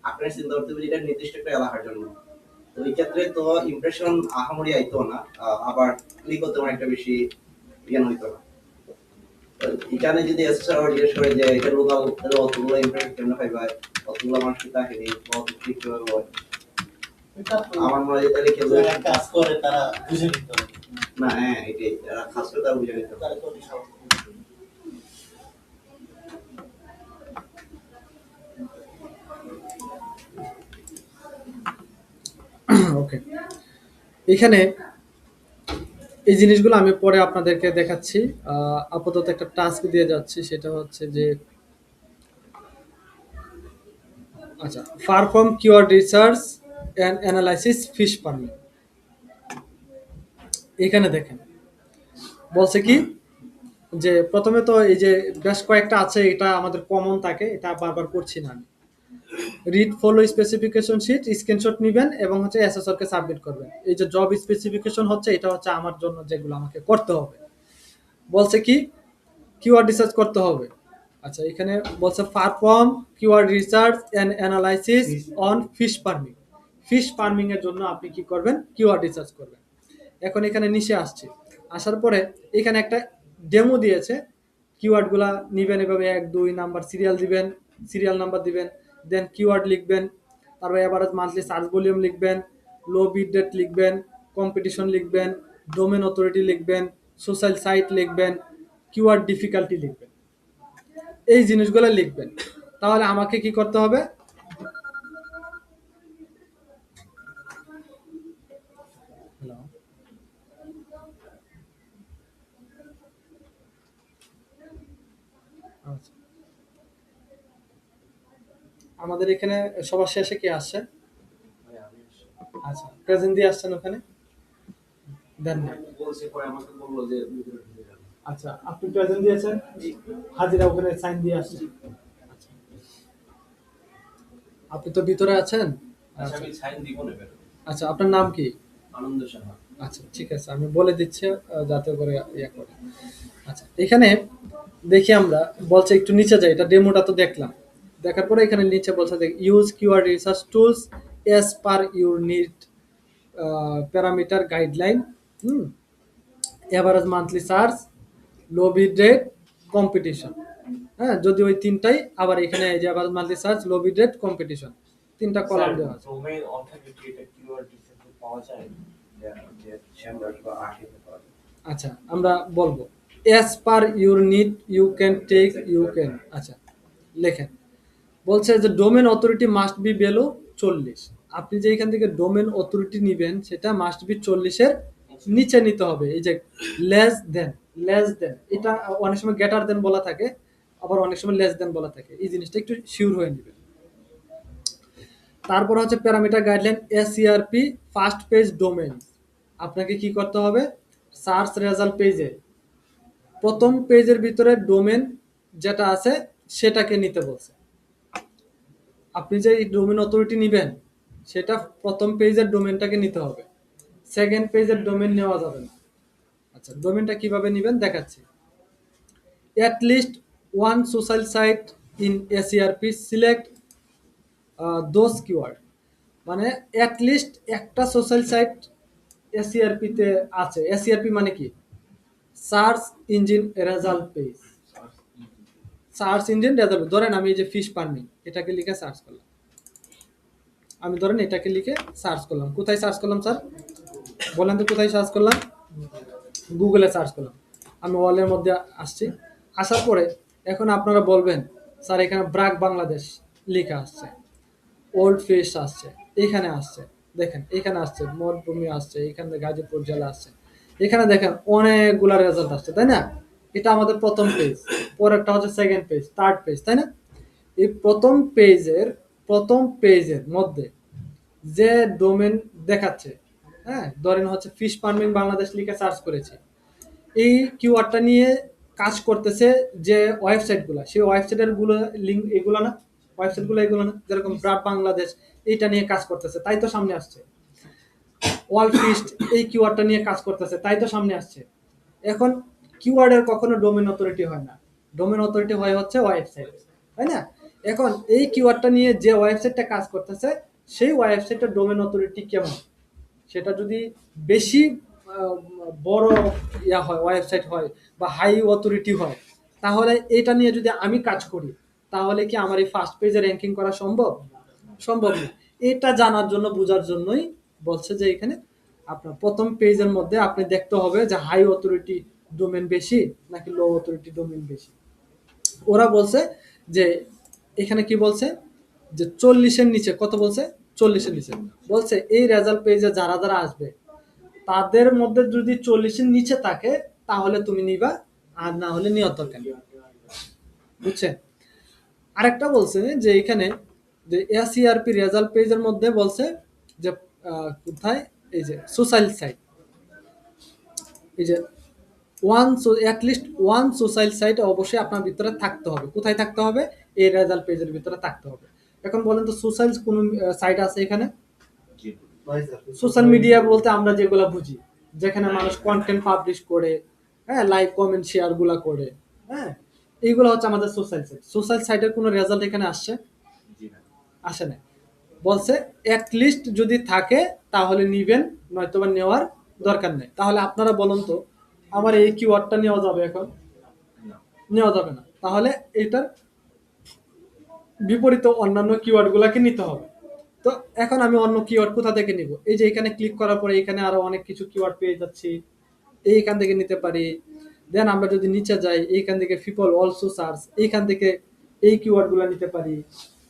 [SPEAKER 7] আপনার চিন্তা করতে হবে এটা নির্দিষ্ট একটা এলাকার জন্য, তো এই ক্ষেত্রে তো ইমপ্রেশন আহামরি আইতো না, আবার ক্লিক করতে আমার একটা বেশি জ্ঞান হইতো না। তো এখানে যদি এসএসআর জিজ্ঞেস করে যে এটা লোকাল তাহলে অতগুলো ইমপ্রেশন কেমন পাইবা, অতগুলো মানুষ কি তাকে নেই কত ক্লিক কিভাবে হয়,
[SPEAKER 2] এটা তো
[SPEAKER 7] আমার মনে হয় যে তাহলে কেউ
[SPEAKER 2] যারা কাজ করে তারা বুঝে নিতে হবে,
[SPEAKER 7] না, হ্যাঁ এটাই যারা খাস করে তারা বুঝে নিতে হবে।
[SPEAKER 2] তারা তো সব
[SPEAKER 1] ওকে, এখানে এই জিনিসগুলো আমি পরে আপনাদেরকে দেখাচ্ছি। আপাতত একটা টাস্ক দিয়ে যাচ্ছি, সেটা হচ্ছে যে আচ্ছা, perform keyword research and analysis fish farming. এখানে দেখেন বলছে কি যে প্রথমে তো এই যে বেশ কয়েকটা আছে, এটা আমাদের কমন থাকে, এটা বারবার করছি না আমি। Read follow specification sheet, screenshot নেবেন এবং হচ্ছে এসএসআরকে সাবমিট করবেন। এই যে জব স্পেসিফিকেশন হচ্ছে, এটা হচ্ছে আমার জন্য যেগুলো আমাকে করতে হবে। বলছে কি কিওয়ার্ড রিসার্চ করতে হবে। আচ্ছা, এখানে বলছে perform keyword research and analysis on fish farming. Fish farming এর জন্য আপনি কি করবেন, কিওয়ার্ড রিসার্চ করবেন। এখন এখানে নিচে আসছে, আসার পরে এখানে একটা ডেমো দিয়েছে। কিওয়ার্ডগুলা নিবেন এভাবে 1 2 নাম্বার সিরিয়াল দিবেন, সিরিয়াল নাম্বার দিবেন, দেন কিওয়ার্ড লিখবেন, তারপর এভারেজ মান্থলি সার্চ ভলিউম লিখবেন, লো বিট রেট লিখবেন, কম্পিটিশন লিখবেন, ডোমেন অথরিটি লিখবেন, সোশ্যাল সাইট লিখবেন, কিওয়ার্ড ডিফিকাল্টি লিখবেন। এই জিনিসগুলো লিখবেন। তাহলে আমাকে কি করতে হবে, হ্যালো, আচ্ছা, আমাদের এখানে সবার শেষে কি আসছে? আচ্ছা, প্রেজেন্ট দিয়ে আসছেন ওখানে দেন না।
[SPEAKER 5] বলছে পরে আমাকে বললো যে ভিতরে ঢুকে যাবে।
[SPEAKER 1] আচ্ছা, আপনি প্রেজেন্ট দিয়েছেন, হাজিরা ওখানে সাইন দিয়ে আসছেন। আচ্ছা, আপনি তো ভিতরে আছেন।
[SPEAKER 5] আচ্ছা আমি সাইন দিব না বের।
[SPEAKER 1] আচ্ছা, আপনার নাম কি?
[SPEAKER 5] আনন্দ সাহা।
[SPEAKER 1] আচ্ছা, ঠিক আছে, আমি বলে দিচ্ছি যাতে করে ইয়ে করে। আচ্ছা, এখানে দেখি আমরা, বলছে একটু নিচে যাই, এটা ডেমোটা তো দেখলাম, দেখার পরে এখানে নিচে বলছে যে use keyword research tools as per your need parameter guideline, average monthly search, low bid rate, competition. হ্যাঁ, যদি ওই তিনটাই আবার এখানে এই যে average monthly search, low bid rate, competition, তিনটা কলাম দেওয়া আছে।
[SPEAKER 7] ডোমেইন অথরিটি এটা কিওয়ার্ড রিসার্চে পাওয়া যায় যে চেম্বার বা আর্টিকেল পাওয়া যায়।
[SPEAKER 1] আচ্ছা, আমরা বলবো as per your need you can take you can। আচ্ছা, লেখেন বলছে যে domain authority must be below 40। আপনি যে এখান থেকে ডোমেন অথরিটি নিবেন সেটা মাস্ট বি 40 এর নিচে নিতে হবে। এই যে লেস দেন, এটা অনেক সময় গ্রেটার দেন বলা থাকে, আবার অনেক সময় লেস দেন বলা থাকে, এই জিনিসটা একটু শিওর হয়ে নেবেন। তারপর হচ্ছে parameter guideline SERP first page domain. আপনাকে কি করতে হবে, সার্চ রেজাল্ট পেজে প্রথম পেজের ভিতরে ডোমেন যেটা আছে সেটাকে নিতে বলছে। আপনি যে ডোমেন অথরিটি নেবেন সেটা প্রথম পেজের ডোমেনটাকে নিতে হবে, সেকেন্ড পেজের ডোমেন নেওয়া যাবে না। আচ্ছা, ডোমেনটা কিভাবে নেবেন দেখাচ্ছি। At least one social site in SERP select those keyword, মানে অ্যাট লিস্ট একটা সোশ্যাল সাইট এসইআরপিতে আছে। এসইআরপি মানে কি, search engine result page, search engine result. ধরেন আমি এই যে ফিশ ফার্মিং এটাকে লিখে সার্চ করলাম, আমি ধরেন এটাকে লিখে সার্চ করলাম, কোথায় সার্চ করলাম স্যার বলেন তো, কোথায় সার্চ করলাম? গুগলে সার্চ করলাম। আমি ওয়ালের মধ্যে আসছি, আসার পরে এখন আপনারা বলবেন স্যার এখানে ব্রাক বাংলাদেশ লেখা আসছে, ওল্ড ফিশ আসছে, এখানে আসছে, দেখেন এখানে আসছে মরুভূমি আসছে, এখানে গাজীপুর জেলা আসছে, এখানে দেখেন অনেকগুলা রেজাল্ট আসছে, তাই না? এটা আমাদের প্রথম পেজ, পরেরটা হচ্ছে সেকেন্ড পেজ, থার্ড পেজ, তাই না? এই প্রথম পেজের মধ্যে যে ডোমেন দেখাচ্ছে, হ্যাঁ ধরেন হচ্ছে ফিশ ফার্মিং বাংলাদেশ লিখে সার্চ করেছি, এই কিওয়ার্ডটা নিয়ে কাজ করতেছে যে ওয়েবসাইটগুলো, সেই ওয়েবসাইটের গুলো লিঙ্ক এগুলো না, ওয়েবসাইটগুলো এগুলো না, যেরকম ব্রাড বাংলাদেশ এইটা নিয়ে কাজ করতেছে, তাই তো সামনে আসছে। ওয়ার্ল্ড ফিস্ট এই কিওয়ার্ডটা নিয়ে কাজ করতেছে, তাই তো সামনে আসছে। এখন কিওয়ার্ডের কখনো ডোমেন অথরিটি হয় না, ডোমেন অথরিটি হয় হচ্ছে ওয়েবসাইট, তাই না? এখন এই কিওয়ার্ডটা নিয়ে যে ওয়েবসাইটটা কাজ করতেছে সেই ওয়েবসাইটের ডোমেন অথরিটি কেমন, সেটা যদি বেশি আহ, বড় ইয়া হয়, ওয়েবসাইট হয় বা হাই অথরিটি হয়, তাহলে এটা নিয়ে যদি আমি কাজ করি তাহলে কি আমার এই ফার্স্ট পেজে র্যাঙ্কিং করা সম্ভব? সম্ভব না। এটা জানার জন্য, বোঝার জন্যই বলছে যে এখানে আপনার প্রথম পেজের মধ্যে আপনি দেখতে হবে যে হাই অথরিটি ডোমেন বেশি নাকি লো অথরিটি ডোমেন বেশি। ওরা বলছে যে এখানে কি বলছে যে 40-এর নিচে, কত বলছে? 40-এর নিচে বলছে এই রেজাল্ট পেজে যারা যারা আসবে তাদের মধ্যে যদি 40-এর নিচে থাকে তাহলে তুমি নিবা, আর না হলে নেওয়ার দরকার নেই। বুঝছেন? আরেকটা বলছে যে এখানে যে এসইআরপি রেজাল্ট পেজের মধ্যে বলছে যে কোথায়, এই যে সোশ্যাল সাইট, এই যে অ্যাটলিস্ট ওয়ান সোশ্যাল সাইট অবশ্যই আপনার ভিতরে থাকতে হবে। কোথায় থাকতে হবে? এই রেজাল্ট পেজের ভিতরে থাকতে হবে। এখন বলেন তো সোশ্যাল কোন সাইট আছে এখানে? সোশ্যাল মিডিয়া বলতে আমরা যেগুলো বুঝি, যেখানে মানুষ কন্টেন্ট পাবলিশ করে, হ্যাঁ লাইক কমেন্ট শেয়ার গুলা করে, হ্যাঁ এইগুলো হচ্ছে আমাদের সোশ্যাল সাইট। সোশ্যাল সাইটের কোনো রেজাল্ট এখানে আসছে? আসে না। বলছে অ্যাটলিস্ট যদি থাকে তাহলে নিবেন, নয়তোবা নেওয়ার দরকার নেই। তাহলে আপনারা বলুন তো আমার এই কিওয়ার্ডটা নেওয়া যাবে এখন? নেওয়া যাবে না। তাহলে এটার বিপরীত অন্যান্য কিওয়ার্ড গুলাকে নিতে হবে। তো এখন আমি অন্য কিওয়ার্ড কোথা থেকে নিব? এই যে এখানে ক্লিক করার পরে এখানে আরো অনেক কিছু কিওয়ার্ড পেয়ে যাচ্ছি, এইখান থেকে নিতে পারি। দেন আমরা যদি নিচে যাই এইখান থেকে পিপল অলসো সার্চ, এইখান থেকে এই কিওয়ার্ড গুলা নিতে পারি।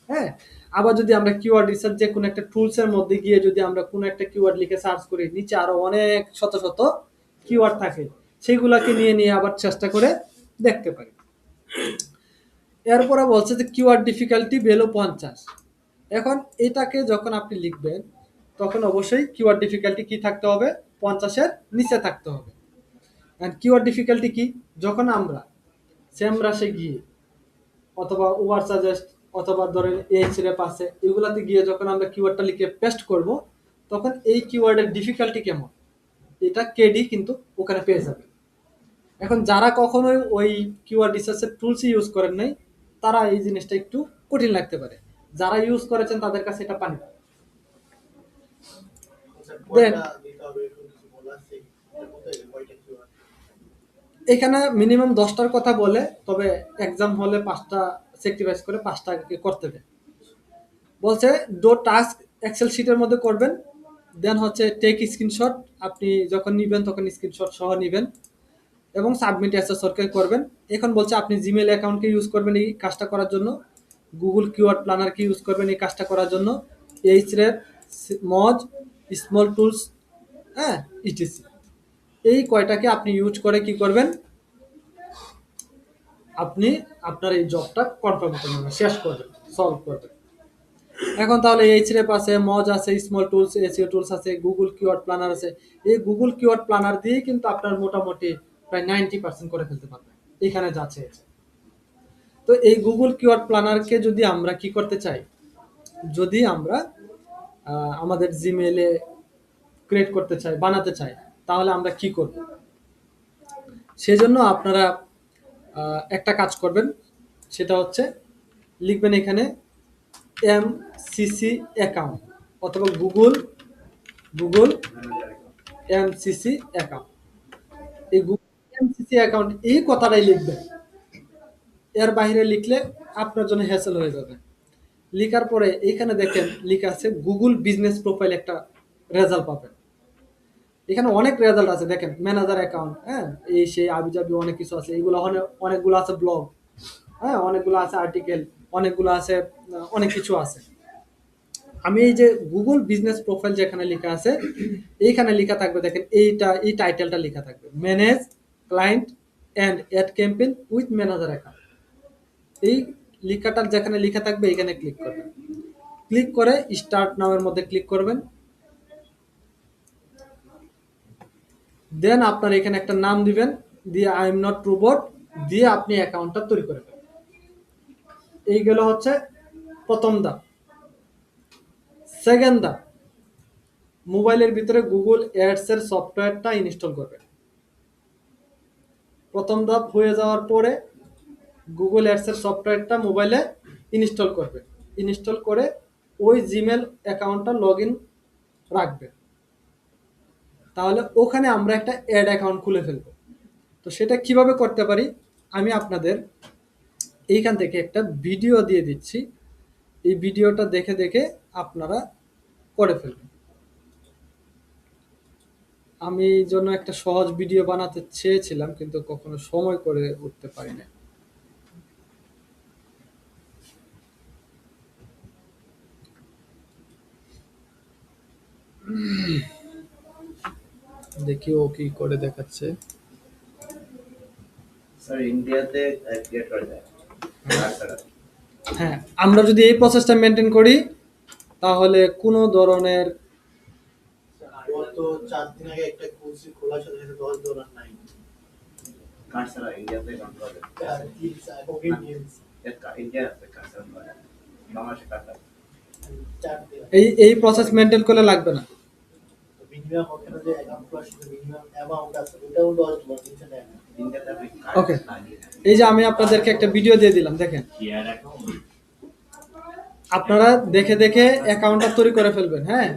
[SPEAKER 1] হ্যাঁ, আবার যদি আমরা কিওয়ার্ড রিসার্চ যে কোনো একটা টুলস এর মধ্যে গিয়ে যদি আমরা কোনো একটা কিওয়ার্ড লিখে সার্চ করি, নিচে আরো অনেক শত শত কিওয়ার্ড থাকে, সেগুলাকে নিয়ে নিয়ে আবার চেষ্টা করে দেখতে পারি। এরপরে বলছে যে কিওয়ার্ড ডিফিকাল্টি বেলো 50। এখন এটাকে যখন আপনি লিখবেন তখন অবশ্যই কিওয়ার্ড ডিফিকাল্টি কি থাকতে হবে? 50-এর নিচে থাকতে হবে। এন্ড কিওয়ার্ড ডিফিকাল্টি কি? যখন আমরা সেমরাসে গিয়ে অথবা ওভার সাজেস্ট অথবা ধরেন এইচরেপ আছে, এগুলাতে গিয়ে যখন আমরা কিওয়ার্ডটা লিখে পেস্ট করব তখন এই কিওয়ার্ডের ডিফিকাল্টি কেমন এটা কেডি কিন্তু ওখানে পেয়ে যাবে। এখন যারা কখনোই ওই কিওয়ার্ড রিসার্চের টুলস ইউজ করেন নাই তারা এই জিনিসটা একটু কঠিন লাগতে পারে, যারা ইউজ করেছেন তাদের কাছে এটা পানি। এখানে মিনিমাম 10টার কথা বলে, তবে এক্সাম হলে 5টা স্যাক্রিফাইস করে 5টা করতে দেয়। বলছে ডো টাস্ক এক্সেল শিটের মধ্যে করবেন, দেন হচ্ছে টেক স্ক্রিনশট, আপনি যখন নিবেন তখন স্ক্রিনশট সহ নিবেন এবং সাবমিট অ্যাসেসরকে করবেন। এখন বলছে আপনি জিমেল অ্যাকাউন্টকে ইউজ করবেন এই কাজটা করার জন্য, গুগল কিওয়ার্ড প্ল্যানারকে ইউজ করবেন এই কাজটা করার জন্য, এইচরেপ, মজ, স্মল টুলস, হ্যাঁ ইটিসি, এই কয়টাকে আপনি ইউজ করে কি করবেন? আপনি আপনার এই জবটা কনফার্ম করবেন, শেষ করবেন, সলভ করবেন। এখন তাহলে এইচরেপ আছে, মজ আছে, স্মল টুলস, এসইও টুলস আছে, গুগল কিওয়ার্ড প্ল্যানার আছে। এই গুগল কিওয়ার্ড প্ল্যানার দিয়ে কিন্তু আপনার মোটামুটি প্রায় 90% করে ফেলতে পারবেন এখানে যাচ্ছে। তো এই গুগল কিওয়ার্ড প্ল্যানারকে যদি আমরা কি করতে চাই, যদি আমরা আমাদের জিমেইলে ক্রিয়েট করতে চাই, বানাতে চাই, তাহলে আমরা কি করব? সেজন্য আপনারা একটা কাজ করবেন, সেটা হচ্ছে লিখবেন এখানে এমসিসি অ্যাকাউন্ট অথবা গুগল এমসিসি অ্যাকাউন্ট। এই গুগল এমসিসি অ্যাকাউন্ট এই কথাটাই লিখবেন, এর বাইরে লিখলে আপনার জন্য হ্যাসেল হয়ে যাবে। লিখার পরে এখানে দেখেন লেখা আছে গুগল বিজনেস প্রোফাইল, একটা রেজাল্ট পাবেন। এখানে অনেক রেজাল্ট আছে, দেখেন ম্যানেজার অ্যাকাউন্ট, হ্যাঁ এই সেই আবিজাবি অনেক কিছু আছে, এইগুলো অনেকগুলো আছে ব্লগ, হ্যাঁ অনেকগুলো আছে আর্টিকেল, অনেকগুলো আছে, অনেক কিছু আছে। আমি এই যে গুগল বিজনেস প্রোফাইল যেখানে লেখা আছে এইখানে লেখা থাকবে, দেখেন এইটা, এই টাইটেলটা লেখা থাকবে manage client and ad campaign with manager account. এই লেখাটা যেখানে লেখা থাকবে এখানে ক্লিক করবেন। ক্লিক করে স্টার্ট নাও এর মধ্যে ক্লিক করবেন। দেন আপনার এখানে একটা নাম দিবেন, দিয়ে আই এম নট রোবট দিয়ে আপনি অ্যাকাউন্টটা তৈরি করে ফেলবেন। এই গেল হচ্ছে প্রথম ধাপ। সেকেন্ড ধাপ, মোবাইলের ভিতরে গুগল অ্যাডস এর সফটওয়্যারটা ইনস্টল করবেন। প্রথম ধাপ হয়ে যাওয়ার পরে গুগল অ্যাডস এর সফটওয়্যারটা মোবাইলে ইনস্টল করবেন। ইনস্টল করে ওই জিমেল অ্যাকাউন্টটা লগ ইন রাখবেন। তাহলে ওখানে আমরা একটা অ্যাড অ্যাকাউন্ট খুলে ফেলবো। তো সেটা কিভাবে করতে পারি আমি আপনাদের এইখান থেকে একটা ভিডিও দিয়ে দিচ্ছি। এই ভিডিওটা দেখে দেখে আপনারা করে ফেলবেন। আমি এই জন্য একটা সহজ ভিডিও বানাতে চেয়েছিলাম, কিন্তু কখনো সময় করে উঠতে পারি না। দেখি ও কি করে দেখাচ্ছে।
[SPEAKER 7] স্যার ইন্ডিয়াতে ক্রিয়েট করা যায় কার্সার।
[SPEAKER 1] হ্যাঁ, আমরা যদি এই প্রসেসটা মেনটেন করি তাহলে কোনো ধরনের
[SPEAKER 2] গত 4 দিন আগে একটা খুলছি, খোলার সাথে সাথে $10 নাই।
[SPEAKER 7] কার্সার ইন্ডিয়াতে কন্ট্রোল করে। ইন্ডিয়া কার্সার করে। বাংলাদেশে কার্সার।
[SPEAKER 1] এই প্রসেস মেনটেন করলে লাগবে না।
[SPEAKER 2] মিনিমাম ওখানে যে অ্যাকাউন্ট খোলার সাথে মিনিমাম অ্যামাউন্ট আছে ওটাও $10 দিতে দেয় না।
[SPEAKER 7] ইন্ডিয়াতে আপনি
[SPEAKER 1] ওকে, এই যে আমি আপনাদেরকে একটা ভিডিও দিয়ে দিলাম, দেখেন। আপনারা দেখে দেখে অ্যাকাউন্টটা তৈরি করে ফেলবেন। হ্যাঁ,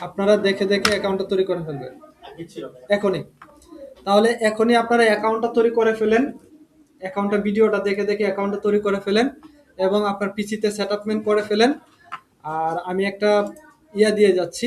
[SPEAKER 1] আপনারা দেখে দেখে অ্যাকাউন্টটা তৈরি করে ফেলবেন
[SPEAKER 2] আগে ছিল না।
[SPEAKER 1] এখনই। তাহলে এখনই আপনারা অ্যাকাউন্টটা তৈরি করে ফেলেন, অ্যাকাউন্টটা ভিডিওটা দেখে দেখে অ্যাকাউন্টটা তৈরি করে ফেলেন এবং আপনার পিসিতে সেটআপমেন্ট করে ফেলেন। আর আমি একটা ইয়া দিয়ে যাচ্ছি,